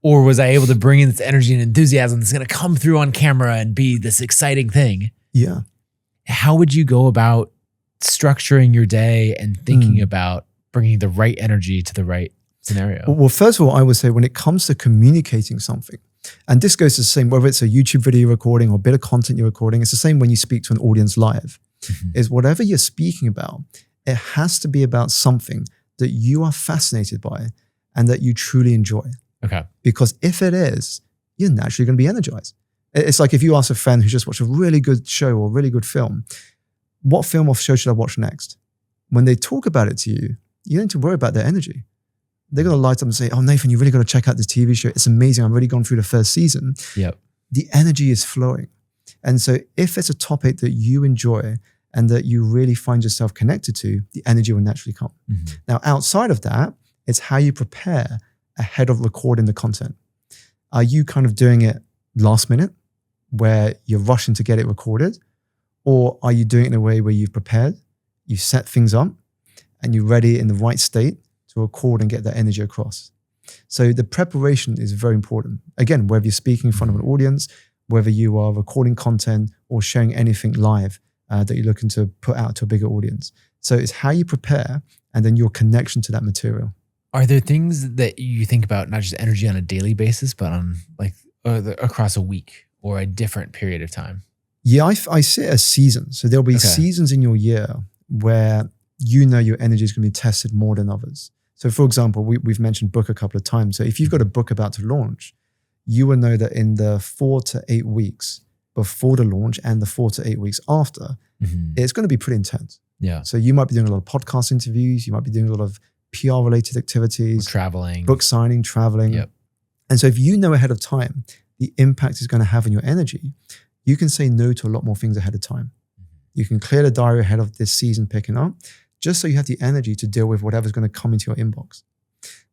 Speaker 2: Or was I able to bring in this energy and enthusiasm that's going to come through on camera and be this exciting thing?
Speaker 1: Yeah.
Speaker 2: How would you go about structuring your day and thinking about bringing the right energy to the right scenario?
Speaker 1: Well, first of all, I would say when it comes to communicating something, and this goes the same, whether it's a YouTube video you're recording or a bit of content you're recording, it's the same when you speak to an audience live, is whatever you're speaking about, it has to be about something that you are fascinated by and that you truly enjoy.
Speaker 2: Okay.
Speaker 1: Because if it is, you're naturally going to be energized. It's like if you ask a friend who just watched a really good show or a really good film, what film or show should I watch next? When they talk about it to you, you don't need to worry about their energy. They're going to light up and say, oh, Nathan, you really got to check out this TV show. It's amazing. I've already gone through the first season.
Speaker 2: Yep.
Speaker 1: The energy is flowing. And so if it's a topic that you enjoy and that you really find yourself connected to, the energy will naturally come. Now, outside of that, it's how you prepare ahead of recording the content. Are you kind of doing it last minute where you're rushing to get it recorded? Or are you doing it in a way where you've prepared, you set things up, and you're ready in the right state to record and get that energy across? So the preparation is very important. Again, whether you're speaking in front of an audience, whether you are recording content or sharing anything live, that you're looking to put out to a bigger audience. So it's how you prepare and then your connection to that material.
Speaker 2: Are there things that you think about, not just energy on a daily basis, but on like across a week or a different period of time?
Speaker 1: Yeah, I see it as seasons. So there'll be seasons in your year where you know your energy is going to be tested more than others. So for example, we've mentioned book a couple of times. So if you've got a book about to launch, you will know that in the 4 to 8 weeks before the launch and the 4 to 8 weeks after, it's going to be pretty intense.
Speaker 2: Yeah.
Speaker 1: So you might be doing a lot of podcast interviews. You might be doing a lot of PR related activities,
Speaker 2: traveling,
Speaker 1: book signing, traveling.
Speaker 2: Yep.
Speaker 1: And so if you know ahead of time the impact it's going to have on your energy, you can say no to a lot more things ahead of time. You can clear the diary ahead of this season picking up, just so you have the energy to deal with whatever's going to come into your inbox.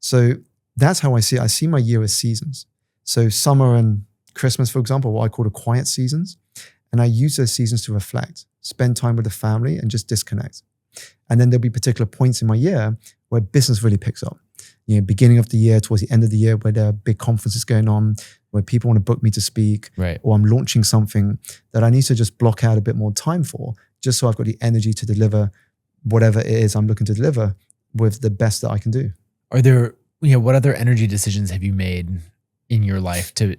Speaker 1: So that's how I see it. I see my year as seasons. So summer and Christmas, for example, what I call the quiet seasons. And I use those seasons to reflect, spend time with the family and just disconnect. And then there'll be particular points in my year where business really picks up. You know, beginning of the year, towards the end of the year, where there are big conferences going on, where people want to book me to speak, or I'm launching something that I need to just block out a bit more time for, just so I've got the energy to deliver whatever it is I'm looking to deliver with the best that I can do.
Speaker 2: Are there, what other energy decisions have you made in your life to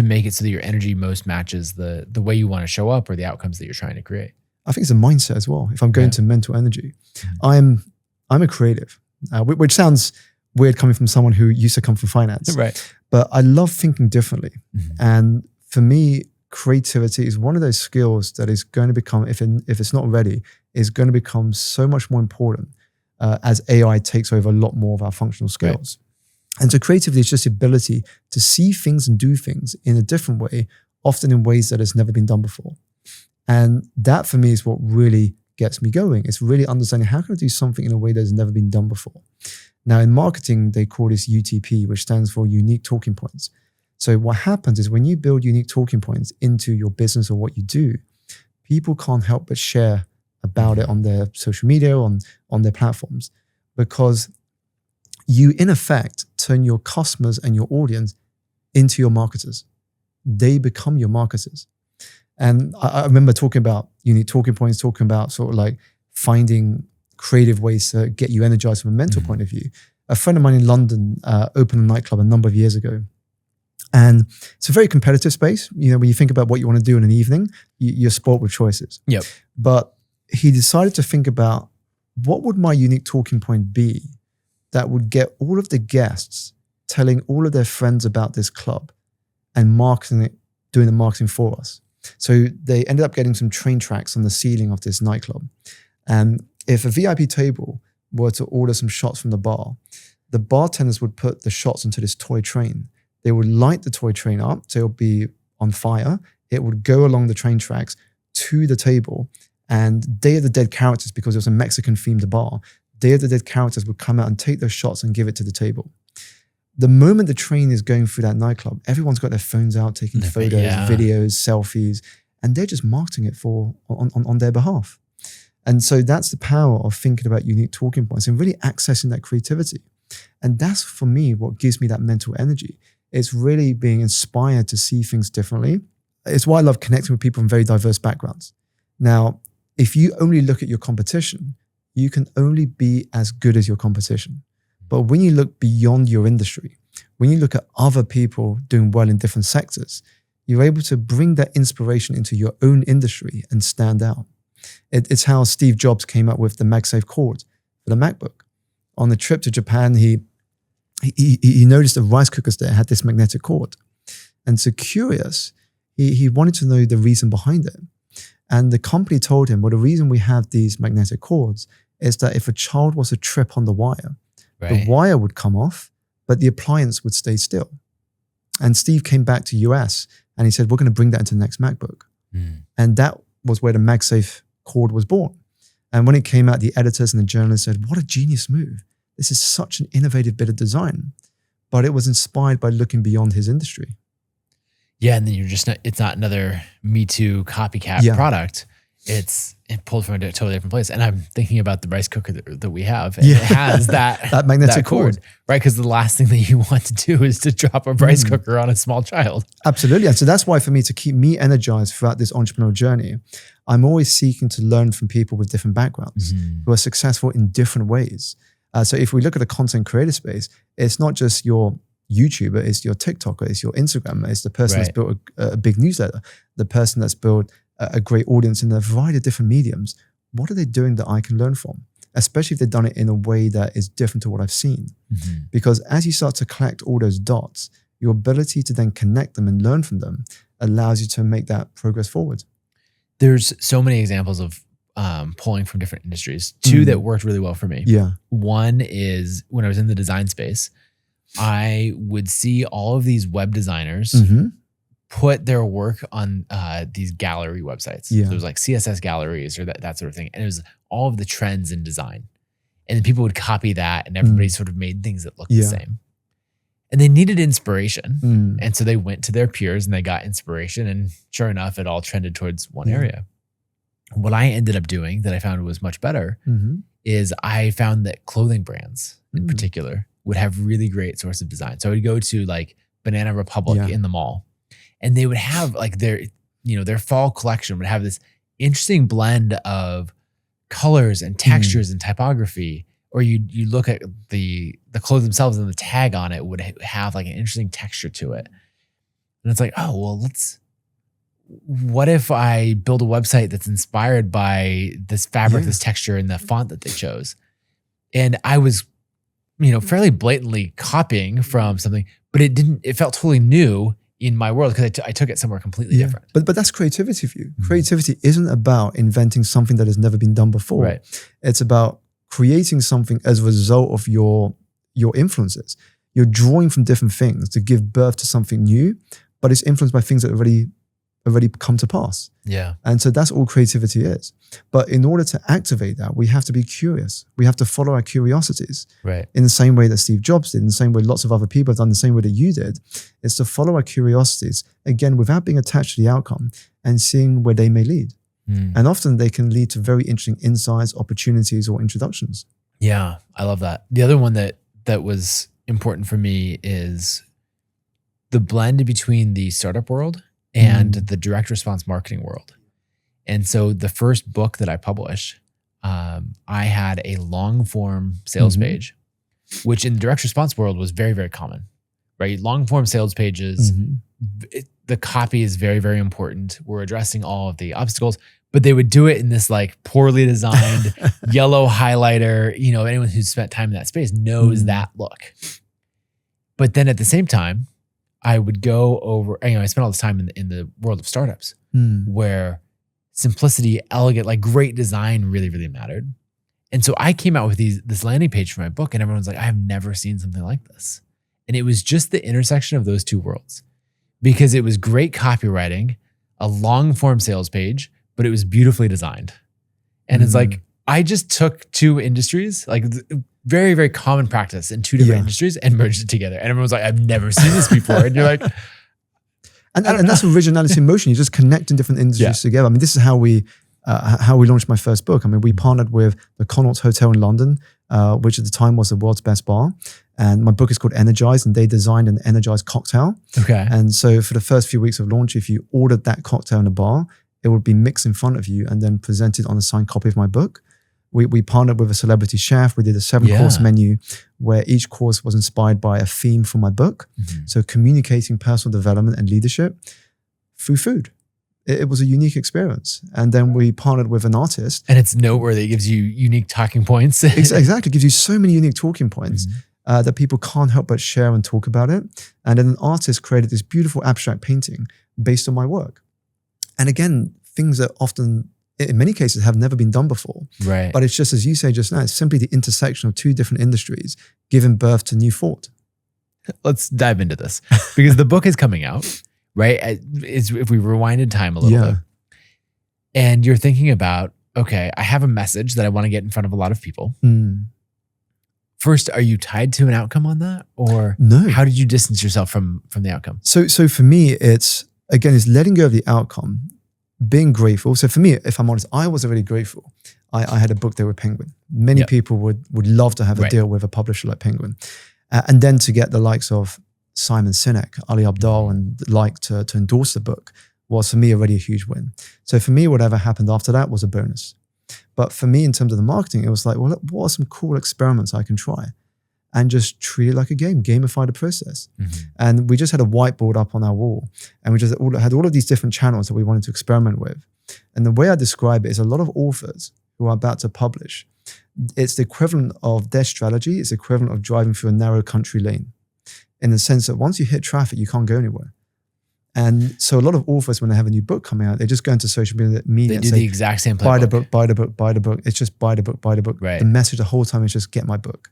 Speaker 2: make it so that your energy most matches the way you want to show up or the outcomes that you're trying to create?
Speaker 1: I think it's a mindset as well. If I'm going to mental energy, I'm a creative, which sounds weird coming from someone who used to come from finance.
Speaker 2: Right.
Speaker 1: But I love thinking differently. And for me, creativity is one of those skills that is going to become, if it's not ready, is going to become so much more important as AI takes over a lot more of our functional skills. And so creativity is just the ability to see things and do things in a different way, often in ways that has never been done before. And that for me is what really gets me going. It's really understanding how can I do something in a way that has never been done before. Now in marketing, they call this UTP, which stands for unique talking points. So what happens is when you build unique talking points into your business or what you do, people can't help but share about it on their social media, on their platforms, because you in effect turn your customers and your audience into your marketers. They become your marketers. And I remember talking about unique talking points, talking about sort of like finding creative ways to get you energized from a mental point of view. A friend of mine in London opened a nightclub a number of years ago. And it's a very competitive space. You know, when you think about what you want to do in an evening, you're spoiled with choices.
Speaker 2: Yep.
Speaker 1: But he decided to think about what would my unique talking point be that would get all of the guests telling all of their friends about this club and marketing it, doing the marketing for us. So they ended up getting some train tracks on the ceiling of this nightclub. And if a VIP table were to order some shots from the bartenders would put the shots into this toy train. They would light the toy train up, so it would be on fire. It would go along the train tracks to the table, and Day of the Dead characters, because it was a Mexican themed bar, Day of the Dead characters would come out and take those shots and give it to the table. The moment the train is going through that nightclub, everyone's got their phones out, taking photos, videos, selfies, and they're just marketing it on their behalf. And so that's the power of thinking about unique talking points and really accessing that creativity. And that's for me what gives me that mental energy. It's really being inspired to see things differently. It's why I love connecting with people from very diverse backgrounds. Now, if you only look at your competition, you can only be as good as your competition. But when you look beyond your industry, when you look at other people doing well in different sectors, you're able to bring that inspiration into your own industry and stand out. It's how Steve Jobs came up with the MagSafe cord for the MacBook. On the trip to Japan, he noticed the rice cookers there had this magnetic cord. And so curious, he wanted to know the reason behind it. And the company told him, well, the reason we have these magnetic cords is that if a child was to trip on the wire, the wire would come off, but the appliance would stay still. And Steve came back to US and he said, we're going to bring that into the next MacBook. And that was where the MagSafe cord was born. And when it came out, the editors and the journalists said, what a genius move. This is such an innovative bit of design. But it was inspired by looking beyond his industry.
Speaker 2: Yeah, and then it's not another Me Too copycat product. it pulled from a totally different place. And I'm thinking about the rice cooker that we have. And it has that
Speaker 1: magnetic cord,
Speaker 2: right? Because the last thing that you want to do is to drop a rice cooker on a small child.
Speaker 1: Absolutely. And so that's why for me, to keep me energized throughout this entrepreneurial journey, I'm always seeking to learn from people with different backgrounds who are successful in different ways. So if we look at the content creator space, it's not just your YouTuber, it's your TikToker, it's your Instagrammer, it's the person that's built a big newsletter, the person that's built a great audience in a variety of different mediums. What are they doing that I can learn from? Especially if they've done it in a way that is different to what I've seen. Because as you start to collect all those dots, your ability to then connect them and learn from them allows you to make that progress forward.
Speaker 2: There's so many examples of pulling from different industries. Two that worked really well for me.
Speaker 1: Yeah.
Speaker 2: One is when I was in the design space, I would see all of these web designers put their work on these gallery websites.
Speaker 1: Yeah.
Speaker 2: So it was like CSS galleries or that sort of thing. And it was all of the trends in design. And then people would copy that and everybody sort of made things that looked the same. And they needed inspiration. And so they went to their peers and they got inspiration. And sure enough, it all trended towards one area. What I ended up doing that I found was much better is I found that clothing brands in particular would have really great source of design. So I would go to like Banana Republic in the mall, and they would have like their fall collection would have this interesting blend of colors and textures and typography. Or you look at the clothes themselves and the tag on it would have like an interesting texture to it. And it's like, oh, well, what if I build a website that's inspired by this fabric, this texture, and the font that they chose? And I was, fairly blatantly copying from something, but it felt totally new in my world because I took it somewhere completely different.
Speaker 1: But that's creativity for you. Creativity isn't about inventing something that has never been done before.
Speaker 2: Right.
Speaker 1: It's about creating something as a result of your influences. You're drawing from different things to give birth to something new, but it's influenced by things that already come to pass.
Speaker 2: Yeah.
Speaker 1: And so that's all creativity is. But in order to activate that, we have to be curious. We have to follow our curiosities.
Speaker 2: Right.
Speaker 1: In the same way that Steve Jobs did, in the same way lots of other people have done, the same way that you did, is to follow our curiosities, again, without being attached to the outcome and seeing where they may lead. And often they can lead to very interesting insights, opportunities, or introductions.
Speaker 2: Yeah, I love that. The other one that was important for me is the blend between the startup world and the direct response marketing world. And so the first book that I published, I had a long form sales page, which in the direct response world was very, very common, right? Long form sales pages, the copy is very, very important. We're addressing all of the obstacles, but they would do it in this like poorly designed yellow highlighter. Anyone who's spent time in that space knows that look. But then at the same time, I would go over, I spent all this time in the world of startups where simplicity, elegant, like great design really, really mattered. And so I came out with this landing page for my book and everyone's like, I've never seen something like this. And it was just the intersection of those two worlds because it was great copywriting, a long form sales page, but it was beautifully designed. And it's like, I just took two industries, like very, very common practice in two different industries and merged it together. And everyone's like, I've never seen this before. And you're like,
Speaker 1: and that's originality in motion. You just connecting different industries together. I mean, this is how we launched my first book. I mean, we partnered with the Connaught Hotel in London, which at the time was the world's best bar. And my book is called Energize, and they designed an energized cocktail.
Speaker 2: Okay.
Speaker 1: And so for the first few weeks of launch, if you ordered that cocktail in a bar, it would be mixed in front of you and then presented on a signed copy of my book. We partnered with a celebrity chef. We did a 7-course menu where each course was inspired by a theme from my book. So communicating personal development and leadership through food. It was a unique experience. And then we partnered with an artist.
Speaker 2: And it's noteworthy. It gives you unique talking points.
Speaker 1: Exactly. It gives you so many unique talking points that people can't help but share and talk about it. And then an artist created this beautiful abstract painting based on my work. And again, things that often, in many cases, have never been done before.
Speaker 2: Right.
Speaker 1: But it's just, as you say just now, it's simply the intersection of two different industries giving birth to new thought.
Speaker 2: Let's dive into this because the book is coming out, right? If we rewinded time a little bit and you're thinking about, okay, I have a message that I want to get in front of a lot of people. First, are you tied to an outcome on that? Or
Speaker 1: no?
Speaker 2: How did you distance yourself from the outcome?
Speaker 1: So for me, it's letting go of the outcome, being grateful. So for me, if I'm honest, I was already grateful. I had a book there with Penguin. Many people would love to have a deal with a publisher like Penguin. And then to get the likes of Simon Sinek, Ali Abdaal, and the like to endorse the book was for me already a huge win. So for me, whatever happened after that was a bonus. But for me, in terms of the marketing, it was like, well, what are some cool experiments I can try? And just treat it like a game, gamify the process. And we just had a whiteboard up on our wall, and we just had all of these different channels that we wanted to experiment with. And the way I describe it is a lot of authors who are about to publish, it's the equivalent of their strategy. It's the equivalent of driving through a narrow country lane, in the sense that once you hit traffic, you can't go anywhere. And so a lot of authors, when they have a new book coming out, they just go into social media
Speaker 2: they
Speaker 1: and
Speaker 2: do
Speaker 1: say,
Speaker 2: the exact same playbook.
Speaker 1: buy the book, buy the book, buy the book. It's just buy the book, buy the book.
Speaker 2: Right.
Speaker 1: The message the whole time is just get my book.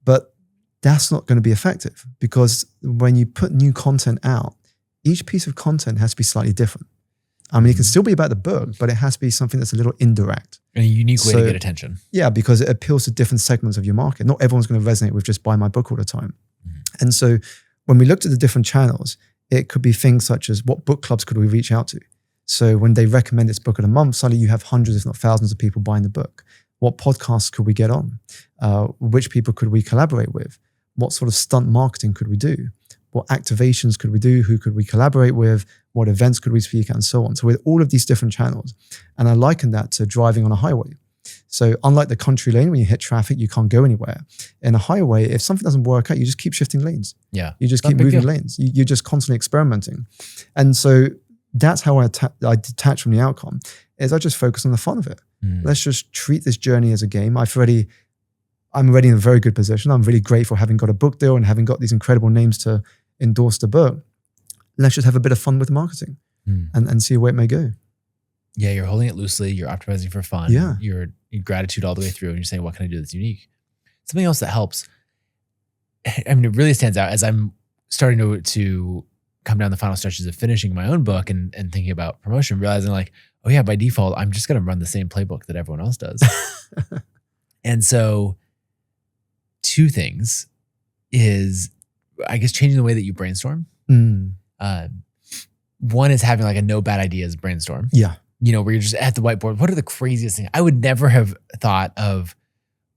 Speaker 1: But that's not going to be effective, because when you put new content out, each piece of content has to be slightly different. I mean, it can still be about the book, but it has to be something that's a little indirect.
Speaker 2: And a unique way to get attention.
Speaker 1: Yeah, because it appeals to different segments of your market. Not everyone's going to resonate with just buy my book all the time. And so when we looked at the different channels, it could be things such as what book clubs could we reach out to? So when they recommend its book of the month, suddenly you have hundreds, if not thousands of people buying the book. What podcasts could we get on? Which people could we collaborate with? What sort of stunt marketing could we do? What activations could we do? Who could we collaborate with? What events could we speak at, and so on. So with all of these different channels, and I liken that to driving on a highway. So unlike the country lane, when you hit traffic, you can't go anywhere. In a highway, if something doesn't work out, you just keep shifting lanes.
Speaker 2: Yeah.
Speaker 1: You just keep moving lanes. You're just constantly experimenting. And so that's how I detach from the outcome, is I just focus on the fun of it. Let's just treat this journey as a game. I'm already in a very good position. I'm really grateful having got a book deal and having got these incredible names to endorse the book. Let's just have a bit of fun with the marketing and see where it may go.
Speaker 2: Yeah, you're holding it loosely. You're optimizing for fun.
Speaker 1: Yeah.
Speaker 2: You're gratitude all the way through, and you're saying, what can I do that's unique? Something else that helps, I mean, it really stands out as I'm starting to come down the final stretches of finishing my own book and thinking about promotion, realizing like, oh yeah, by default, I'm just going to run the same playbook that everyone else does. And so two things is, I guess, changing the way that you brainstorm. One is having like a no bad ideas brainstorm.
Speaker 1: Yeah.
Speaker 2: You know, where you're just at the whiteboard. What are the craziest things? I would never have thought of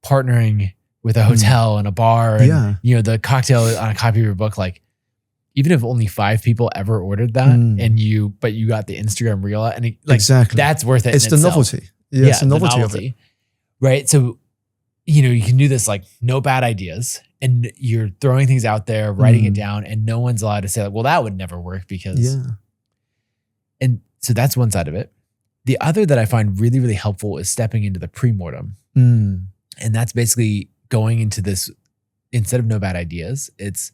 Speaker 2: partnering with a hotel and a bar and, you know, the cocktail on a copy of your book. Like, even if only 5 people ever ordered that but you got the Instagram reel and like,
Speaker 1: exactly,
Speaker 2: that's worth it.
Speaker 1: It's the novelty. Yeah, it's the novelty of it.
Speaker 2: Right. So, you know, you can do this like no bad ideas, and you're throwing things out there, writing it down, and no one's allowed to say like, well, that would never work because, and so that's one side of it. The other that I find really, really helpful is stepping into the pre-mortem. And that's basically going into this, instead of no bad ideas, it's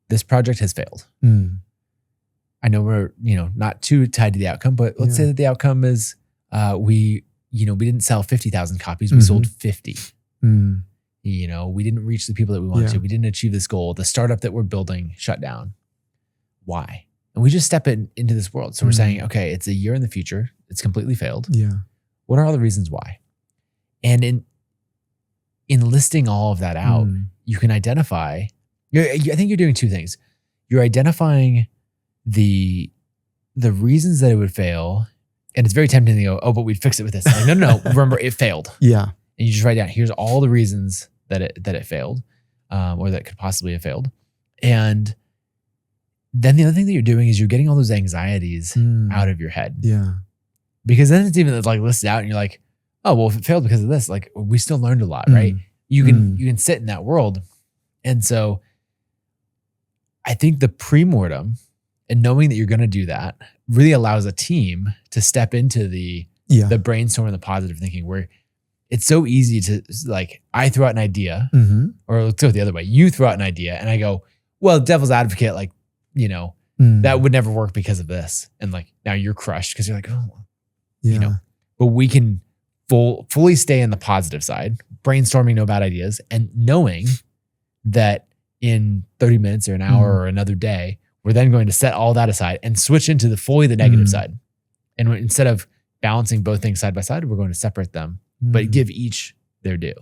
Speaker 2: this project has failed. I know we're, you know, not too tied to the outcome, but let's say that the outcome is we didn't sell 50,000 copies. We sold 50. You know, we didn't reach the people that we wanted to. We didn't achieve this goal. The startup that we're building shut down. Why? And we just step into this world. So we're saying, okay, it's a year in the future. It's completely failed.
Speaker 1: Yeah.
Speaker 2: What are all the reasons why? And in listing all of that out, you can identify, I think you're doing two things. You're identifying the reasons that it would fail. And it's very tempting to go, oh, but we'd fix it with this. Like, no. Remember, it failed.
Speaker 1: Yeah.
Speaker 2: And you just write down, here's all the reasons that it failed, or that could possibly have failed. And then the other thing that you're doing is you're getting all those anxieties out of your head.
Speaker 1: Yeah.
Speaker 2: Because then it's even like listed out and you're like, oh, well, if it failed because of this, like we still learned a lot, right? You can sit in that world. And so I think the pre-mortem and knowing that you're going to do that really allows a team to step into the brainstorm and the positive thinking, where it's so easy to like, I throw out an idea or let's go the other way. You throw out an idea and I go, well, devil's advocate, like, you know, that would never work because of this. And like, now you're crushed because you're like, oh, you know, but we can fully stay in the positive side, brainstorming no bad ideas, and knowing that in 30 minutes or an hour or another day, we're then going to set all that aside and switch into the fully the negative side. And instead of balancing both things side by side, we're going to separate them, but give each their due.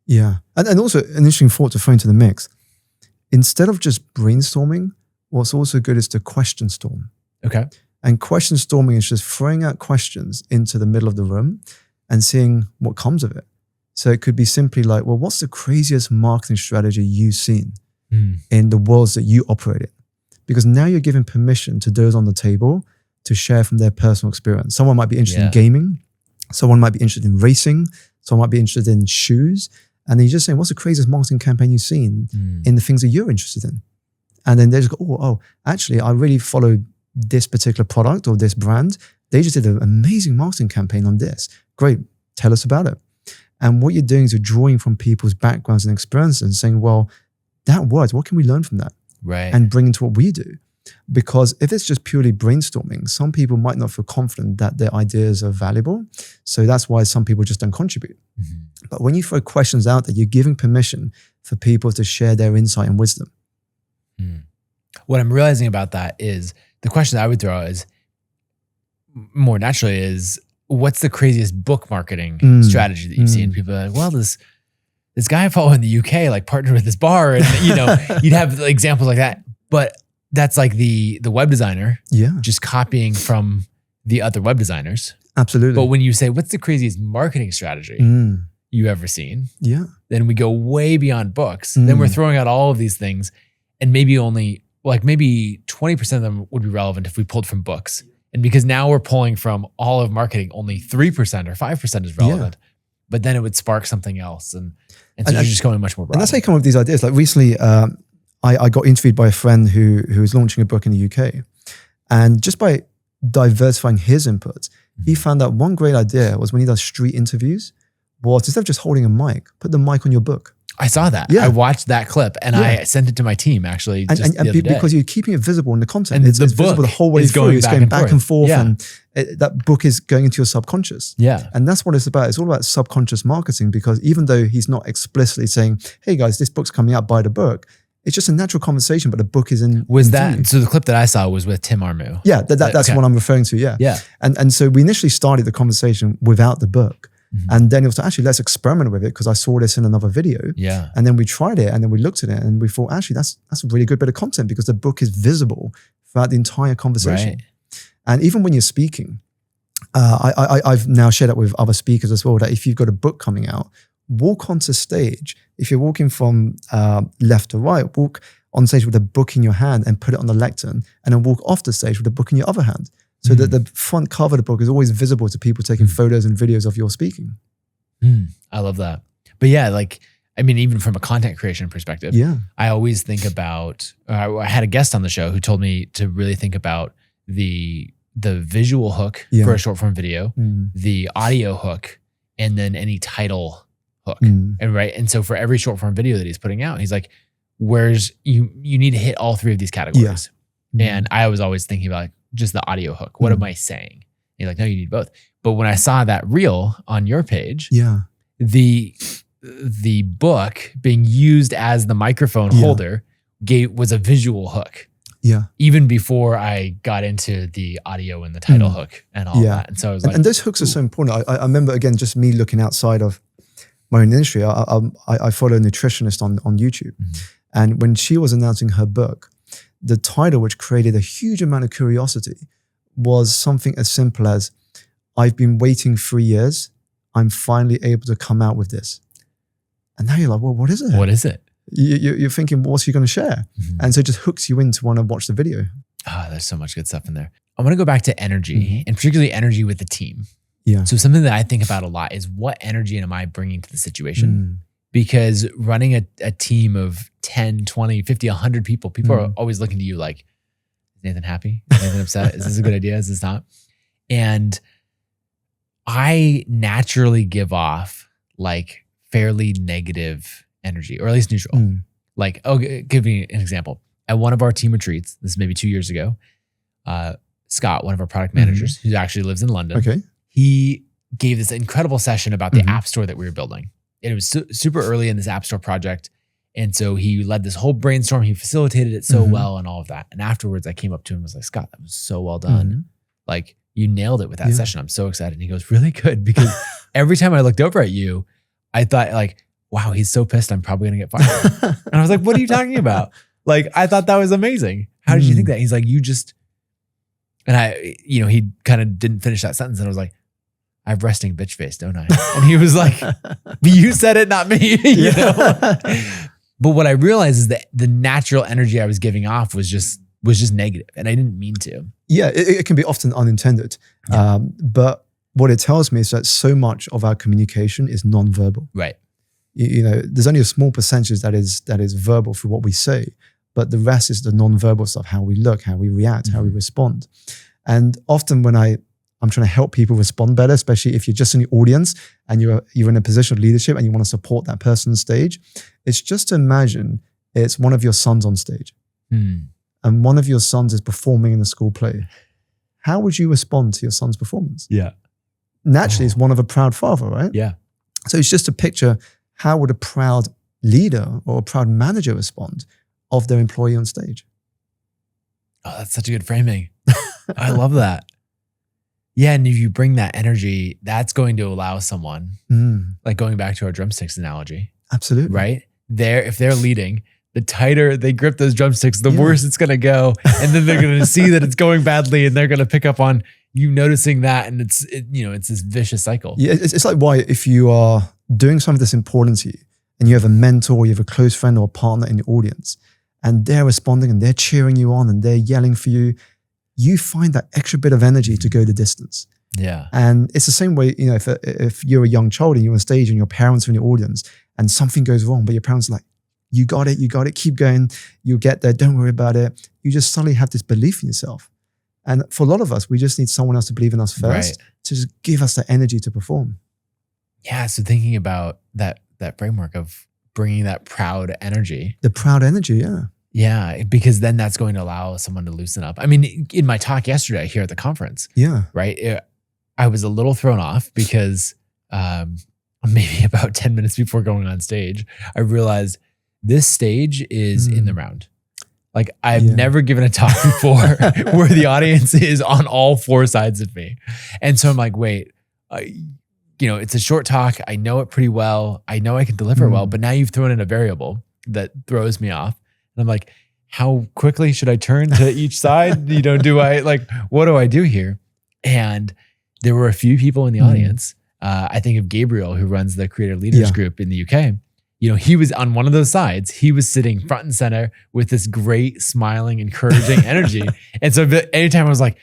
Speaker 2: Yeah.
Speaker 1: And also an interesting thought to throw into the mix. Instead of just brainstorming, what's also good is to question storm.
Speaker 2: Okay.
Speaker 1: And question storming is just throwing out questions into the middle of the room and seeing what comes of it. So it could be simply like, well, what's the craziest marketing strategy you've seen in the worlds that you operate in? Because now you're giving permission to those on the table to share from their personal experience. Someone might be interested in gaming. Someone might be interested in racing. Someone might be interested in shoes. And then you're just saying, what's the craziest marketing campaign you've seen in the things that you're interested in? And then they just go, oh, actually, I really followed this particular product or this brand. They just did an amazing marketing campaign on this. Great, tell us about it. And what you're doing is you're drawing from people's backgrounds and experiences and saying, well, that works. What can we learn from that?
Speaker 2: Right.
Speaker 1: And bring into what we do. Because if it's just purely brainstorming, some people might not feel confident that their ideas are valuable. So that's why some people just don't contribute. But when you throw questions out there, you're giving permission for people to share their insight and wisdom.
Speaker 2: What I'm realizing about that is the question I would throw out is more naturally is, what's the craziest book marketing strategy that you've seen? People are like, well, this guy I follow in the UK like partnered with this bar, and you'd have examples like that. But that's like the web designer just copying from the other web designers.
Speaker 1: Absolutely.
Speaker 2: But when you say, what's the craziest marketing strategy you ever seen? Then we go way beyond books. Then we're throwing out all of these things, and maybe only maybe 20% of them would be relevant if we pulled from books. And because now we're pulling from all of marketing, only 3% or 5% is relevant. But then it would spark something else. And so you're just going much more broad.
Speaker 1: And that's how you come up with these ideas. Like recently, I got interviewed by a friend who was launching a book in the UK. And just by diversifying his inputs, he found out one great idea was when he does street interviews, was instead of just holding a mic, put the mic on your book.
Speaker 2: I saw that. I watched that clip and I sent it to my team actually just the other day.
Speaker 1: Because you're keeping it visible in the content.
Speaker 2: And
Speaker 1: it's visible the whole way through. It's going back and forth. And that book is going into your subconscious. And that's what it's about. It's all about subconscious marketing, because even though he's not explicitly saying, hey guys, this book's coming out, buy the book. It's just a natural conversation, but the book is in.
Speaker 2: So the clip that I saw was with Tim Armu?
Speaker 1: Yeah, that's what I'm referring to. Yeah. And so we initially started the conversation without the book. And then it was actually, let's experiment with it because I saw this in another video. And then we tried it and then we looked at it and we thought, actually, that's a really good bit of content because the book is visible throughout the entire conversation. And even when you're speaking, I've now shared it with other speakers as well, that if you've got a book coming out, walk onto stage. If you're walking from left to right, walk on stage with a book in your hand and put it on the lectern, and then walk off the stage with a book in your other hand. So that the front cover of the book is always visible to people taking photos and videos of your speaking.
Speaker 2: I love that. But even from a content creation perspective, I always think about, I had a guest on the show who told me to really think about the visual hook for a short form video, the audio hook, and then any title hook. And so for every short form video that he's putting out, he's like, you need to hit all three of these categories. And I was always thinking about just the audio hook. What am I saying? And you're like, no, you need both. But when I saw that reel on your page, the book being used as the microphone holder was a visual hook. Even before I got into the audio and the title hook and all that. And so I was like,
Speaker 1: and those hooks are so important. I remember, again, just me looking outside of my own industry. I follow a nutritionist on YouTube. And when she was announcing her book, the title, which created a huge amount of curiosity, was something as simple as, I've been waiting 3 years. I'm finally able to come out with this. And now you're like, well, what is it?
Speaker 2: What is it?
Speaker 1: You're thinking, what's he going to share? And so it just hooks you in to want to watch the video.
Speaker 2: There's so much good stuff in there. I want to go back to energy, and particularly energy with the team. So something that I think about a lot is, what energy am I bringing to the situation? Because running a team of 10, 20, 50, 100 people are always looking to you like, is Nathan happy? Is Nathan upset? Is this a good idea? Is this not? And I naturally give off like fairly negative energy, or at least neutral. Like, I'll give you an example. At one of our team retreats, this is maybe 2 years ago, Scott, one of our product managers, who actually lives in London, he gave this incredible session about the app store that we were building. And it was super early in this app store project. And so he led this whole brainstorm. He facilitated it so well and all of that. And afterwards I came up to him and was like, Scott, that was so well done. Like, you nailed it with that session. I'm so excited. And he goes, really good. Because every time I looked over at you, I thought like, wow, he's so pissed. I'm probably going to get fired. And I was like, what are you talking about? Like, I thought that was amazing. How did you think that? He's like, And he kind of didn't finish that sentence. And I was like, I have resting bitch face, don't I? And he was like, you said it, not me. you know? But what I realized is that the natural energy I was giving off was just negative, and I didn't mean to.
Speaker 1: Yeah, it can be often unintended.
Speaker 2: Yeah.
Speaker 1: But what it tells me is that so much of our communication is non-verbal.
Speaker 2: Right.
Speaker 1: There's only a small percentage that is verbal through what we say, but the rest is the non-verbal stuff, how we look, how we react, how we respond. And often when I'm trying to help people respond better, especially if you're just in the audience and you're in a position of leadership and you want to support that person on stage, it's just to imagine it's one of your sons on stage. And one of your sons is performing in a school play. How would you respond to your son's performance?
Speaker 2: Yeah.
Speaker 1: Naturally, it's one of a proud father, right?
Speaker 2: Yeah.
Speaker 1: So it's just a picture, how would a proud leader or a proud manager respond of their employee on stage?
Speaker 2: Oh, that's such a good framing. I love that. Yeah, and if you bring that energy, that's going to allow someone, like going back to our drumsticks analogy.
Speaker 1: Absolutely.
Speaker 2: Right? If they're leading, the tighter they grip those drumsticks, the worse it's going to go. And then they're going to see that it's going badly, and they're going to pick up on you noticing that. And it's this vicious cycle.
Speaker 1: Yeah, it's like why if you are doing something that's important to you and you have a mentor, you have a close friend or a partner in the audience, and they're responding and they're cheering you on and they're yelling for you, you find that extra bit of energy to go the distance.
Speaker 2: Yeah.
Speaker 1: And it's the same way, if you're a young child and you're on stage and your parents are in the audience and something goes wrong, but your parents are like, you got it, keep going, you'll get there, don't worry about it. You just suddenly have this belief in yourself. And for a lot of us, we just need someone else to believe in us first to just give us the energy to perform.
Speaker 2: Yeah, so thinking about that framework of bringing that proud energy.
Speaker 1: The proud energy, yeah.
Speaker 2: Yeah, because then that's going to allow someone to loosen up. I mean, in my talk yesterday here at the conference, right, I was a little thrown off because maybe about 10 minutes before going on stage, I realized this stage is in the round. Like I've never given a talk before where the audience is on all four sides of me. And so I'm like, wait, it's a short talk. I know it pretty well. I know I can deliver it well, but now you've thrown in a variable that throws me off. And I'm like, how quickly should I turn to each side? What do I do here? And there were a few people in the audience. I think of Gabriel, who runs the Creative Leaders Group in the UK. He was on one of those sides. He was sitting front and center with this great, smiling, encouraging energy. And so anytime I was like,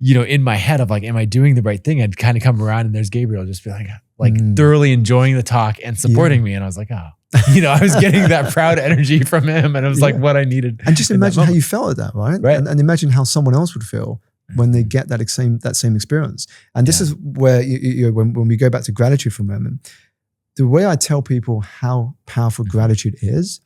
Speaker 2: in my head of like, am I doing the right thing? I'd kind of come around and there's Gabriel just be like thoroughly enjoying the talk and supporting me. And I was like, I was getting that proud energy from him. And it was like what I needed.
Speaker 1: And just imagine how you felt at that, right? And imagine how someone else would feel when they get that same experience. And this is where when we go back to gratitude for a moment, the way I tell people how powerful gratitude is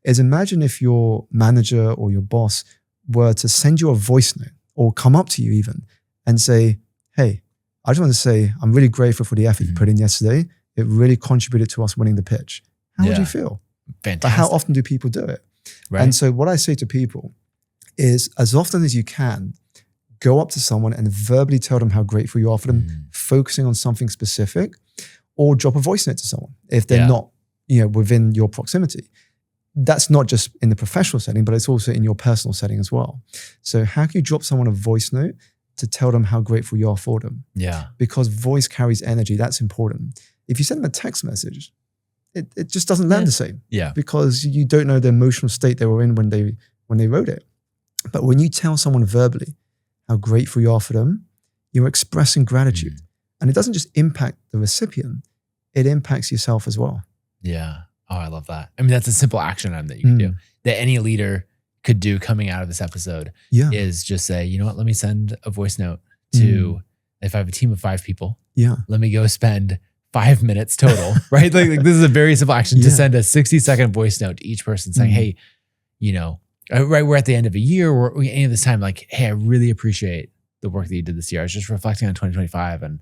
Speaker 1: imagine if your manager or your boss were to send you a voice note or come up to you even and say, hey, I just want to say, I'm really grateful for the effort you put in yesterday. It really contributed to us winning the pitch. How would you feel?
Speaker 2: Fantastic.
Speaker 1: But how often do people do it? Right. And so what I say to people is as often as you can, go up to someone and verbally tell them how grateful you are for them, focusing on something specific, or drop a voice note to someone if they're not, within your proximity. That's not just in the professional setting, but it's also in your personal setting as well. So how can you drop someone a voice note to tell them how grateful you are for them? Yeah. Because voice carries energy. That's important. If you send them a text message, it just doesn't land the same. Yeah. Because you don't know the emotional state they were in when they wrote it. But when you tell someone verbally how grateful you are for them, you're expressing gratitude. And it doesn't just impact the recipient, it impacts yourself as well. Yeah. Oh, I love that. I mean, that's a simple action item that you can do, that any leader could do coming out of this episode is just say, you know what, let me send a voice note to, if I have a team of 5 people, let me go spend 5 minutes total, right? Like this is a very simple action to send a 60-second voice note to each person saying, hey, right, we're at the end of a year or any of this time, like, hey, I really appreciate the work that you did this year. I was just reflecting on 2025 and,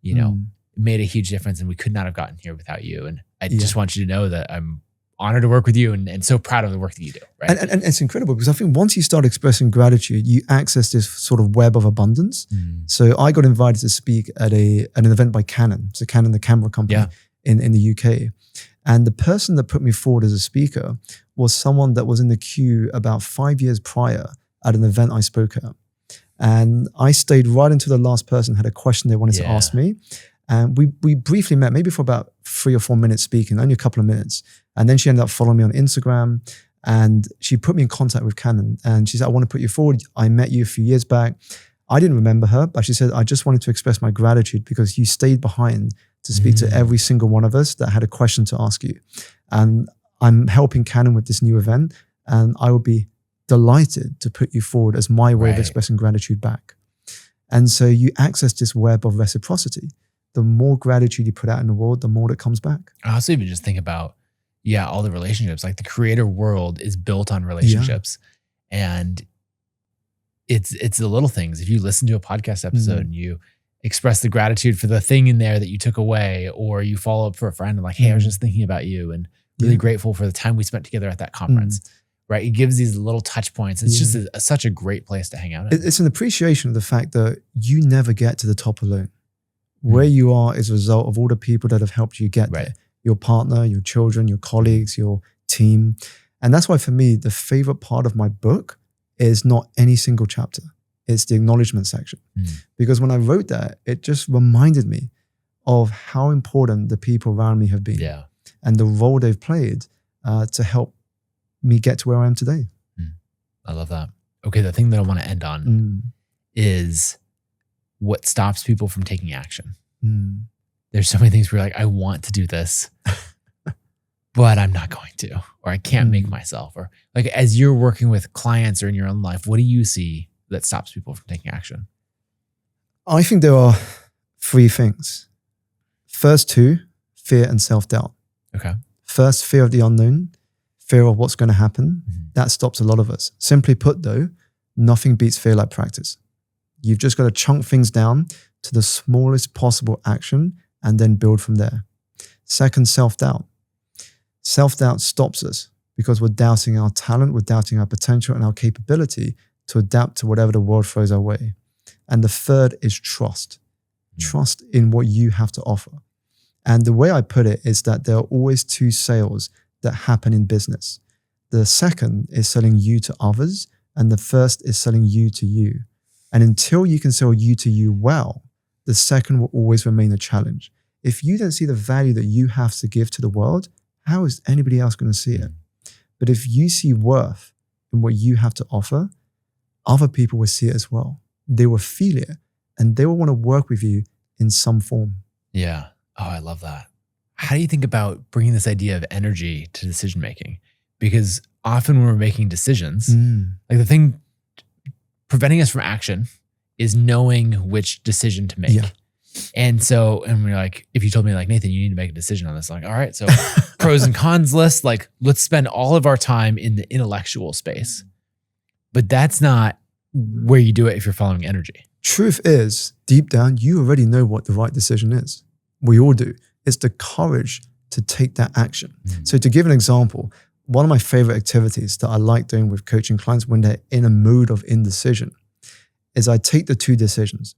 Speaker 1: it made a huge difference and we could not have gotten here without you. And I just want you to know that I'm honored to work with you and so proud of the work that you do. Right. And it's incredible because I think once you start expressing gratitude, you access this sort of web of abundance. So I got invited to speak at an event by Canon. So Canon, the camera company in the UK. And the person that put me forward as a speaker was someone that was in the queue about 5 years prior at an event I spoke at. And I stayed right until the last person had a question they wanted to ask me. And we briefly met, maybe for about 3 or 4 minutes speaking, only a couple of minutes. And then she ended up following me on Instagram, and she put me in contact with Canon. And she said, I want to put you forward. I met you a few years back. I didn't remember her, but she said, I just wanted to express my gratitude because you stayed behind to speak to every single one of us that had a question to ask you. And I'm helping Canon with this new event, and I will be delighted to put you forward as my way of expressing gratitude back. And so you access this web of reciprocity. The more gratitude you put out in the world, the more that comes back.
Speaker 2: I also even just think about, all the relationships. Like the creator world is built on relationships. And it's the little things. If you listen to a podcast episode and you express the gratitude for the thing in there that you took away, or you follow up for a friend and like, hey, I was just thinking about you and really grateful for the time we spent together at that conference. Right? It gives these little touch points. It's just such a great place to hang out.
Speaker 1: It's an appreciation of the fact that you never get to the top alone. Where you are is a result of all the people that have helped you get there. Your partner, your children, your colleagues, your team. And that's why for me, the favorite part of my book is not any single chapter. It's the acknowledgement section. Because when I wrote that, it just reminded me of how important the people around me have been. And the role they've played to help me get to where I am today.
Speaker 2: I love that. Okay, the thing that I want to end on is what stops people from taking action. There's so many things where you're like, I want to do this, but I'm not going to, or I can't make myself. Or like, as you're working with clients or in your own life, what do you see that stops people from taking action?
Speaker 1: I think there are 3 things. First 2, fear and self-doubt.
Speaker 2: Okay.
Speaker 1: First, fear of the unknown, fear of what's going to happen. That stops a lot of us. Simply put though, nothing beats fear like practice. You've just got to chunk things down to the smallest possible action and then build from there. Second, self-doubt. Self-doubt stops us because we're doubting our talent, we're doubting our potential and our capability to adapt to whatever the world throws our way. And the third is trust. Trust in what you have to offer. And the way I put it is that there are always 2 sales that happen in business. The second is selling you to others, and the first is selling you to you. And until you can sell you to you well, the second will always remain a challenge. If you don't see the value that you have to give to the world, how is anybody else going to see it? But if you see worth in what you have to offer, other people will see it as well. They will feel it, and they will want to work with you in some form.
Speaker 2: Yeah. Oh, I love that. How do you think about bringing this idea of energy to decision making? Because often when we're making decisions, like the thing preventing us from action is knowing which decision to make. And so, and we're like, if you told me like, Nathan, you need to make a decision on this, like, all right, so pros and cons list, like let's spend all of our time in the intellectual space. But that's not where you do it if you're following energy.
Speaker 1: Truth is, deep down, you already know what the right decision is. We all do. It's the courage to take that action. So to give an example, one of my favorite activities that I like doing with coaching clients when they're in a mood of indecision is I take the 2 decisions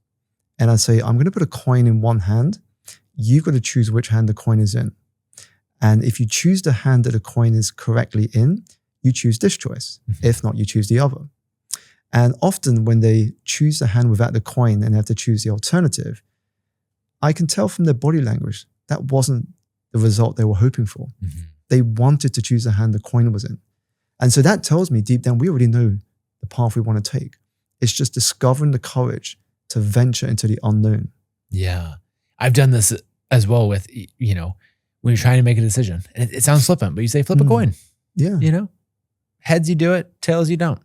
Speaker 1: and I say, I'm going to put a coin in one hand. You've got to choose which hand the coin is in. And if you choose the hand that the coin is correctly in, you choose this choice. If not, you choose the other. And often when they choose the hand without the coin and have to choose the alternative, I can tell from their body language that wasn't the result they were hoping for. They wanted to choose the hand the coin was in. And so that tells me deep down, we already know the path we want to take. It's just discovering the courage to venture into the unknown.
Speaker 2: Yeah. I've done this as well with, when you're trying to make a decision. And it sounds flippant, but you say flip a coin.
Speaker 1: Yeah.
Speaker 2: Heads you do it, tails you don't.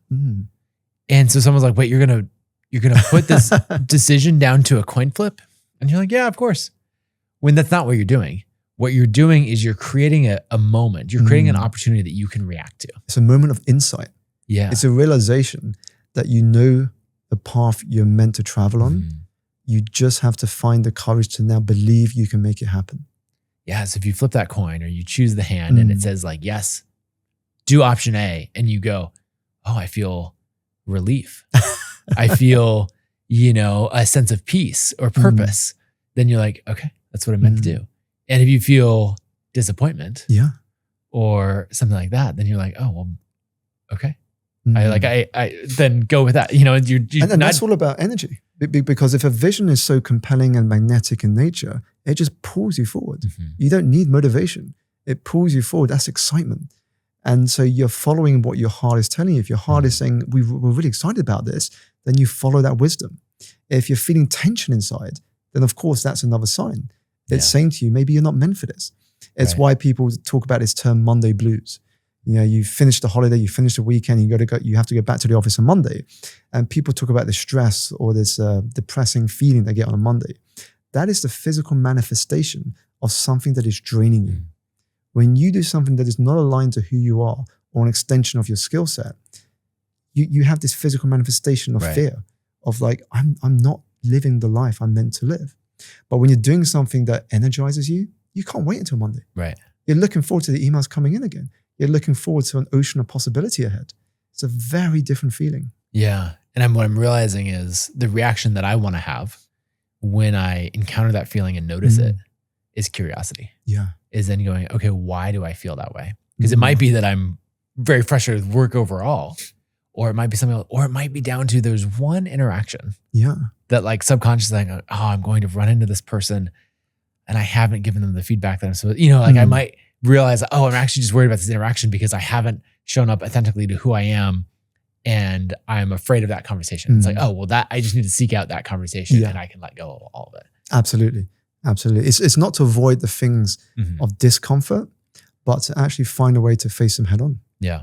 Speaker 2: And so someone's like, wait, you're gonna put this decision down to a coin flip? And you're like, yeah, of course. When that's not what you're doing. What you're doing is you're creating a moment. You're creating an opportunity that you can react to.
Speaker 1: It's a moment of insight.
Speaker 2: Yeah.
Speaker 1: It's a realization that you know the path you're meant to travel on. You just have to find the courage to now believe you can make it happen.
Speaker 2: Yeah. So if you flip that coin or you choose the hand and it says like, yes, do option A, and you go, oh, I feel relief. I feel, a sense of peace or purpose. Then you're like, okay, that's what I meant to do. And if you feel disappointment or something like that, then you're like, oh, well, okay. I then go with that. You're
Speaker 1: and that's all about energy. Because if a vision is so compelling and magnetic in nature, it just pulls you forward. You don't need motivation. It pulls you forward. That's excitement. And so you're following what your heart is telling you. If your heart is saying, we're really excited about this, then you follow that wisdom. If you're feeling tension inside, then of course that's another sign. It's saying to you, maybe you're not meant for this. It's why people talk about this term Monday blues. You finish the holiday, you finish the weekend, you have to go back to the office on Monday. And people talk about the stress or this depressing feeling they get on a Monday. That is the physical manifestation of something that is draining you. When you do something that is not aligned to who you are or an extension of your skill set, you have this physical manifestation of fear of like, I'm not living the life I'm meant to live. But when you're doing something that energizes you, you can't wait until Monday.
Speaker 2: Right.
Speaker 1: You're looking forward to the emails coming in again. You're looking forward to an ocean of possibility ahead. It's a very different feeling.
Speaker 2: Yeah. And what I'm realizing is the reaction that I want to have when I encounter that feeling and notice it is curiosity.
Speaker 1: Yeah.
Speaker 2: Is then going, okay, why do I feel that way? Because it might be that I'm very frustrated with work overall, or it might be something else, or it might be down to there's one interaction that like subconsciously like, oh, I'm going to run into this person and I haven't given them the feedback that I'm supposed to, I might realize, oh, I'm actually just worried about this interaction because I haven't shown up authentically to who I am and I'm afraid of that conversation. It's like, oh, well, that I just need to seek out that conversation and I can let go of all of it.
Speaker 1: Absolutely. It's not to avoid the things of discomfort, but to actually find a way to face them head on.
Speaker 2: Yeah.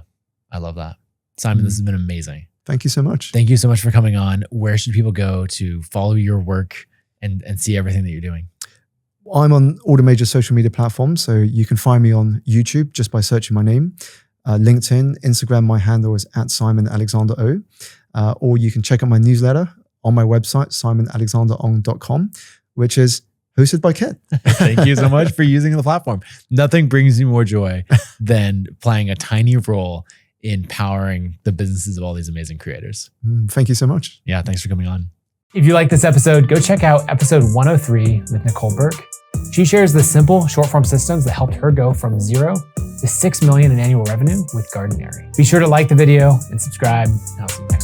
Speaker 2: I love that. Simon, this has been amazing.
Speaker 1: Thank you so much.
Speaker 2: Thank you so much for coming on. Where should people go to follow your work and see everything that you're doing?
Speaker 1: I'm on all the major social media platforms. So you can find me on YouTube just by searching my name, LinkedIn, Instagram, my handle is @SimonAlexanderO. Or you can check out my newsletter on my website, simonalexanderong.com, which is hosted by Kit.
Speaker 2: Thank you so much for using the platform. Nothing brings me more joy than playing a tiny role in powering the businesses of all these amazing creators.
Speaker 1: Thank you so much.
Speaker 2: Yeah, thanks for coming on. If you like this episode, go check out episode 103 with Nicole Burke. She shares the simple short-form systems that helped her go from 0 to 6 million in annual revenue with Gardenary. Be sure to like the video and subscribe, and I'll see you next time.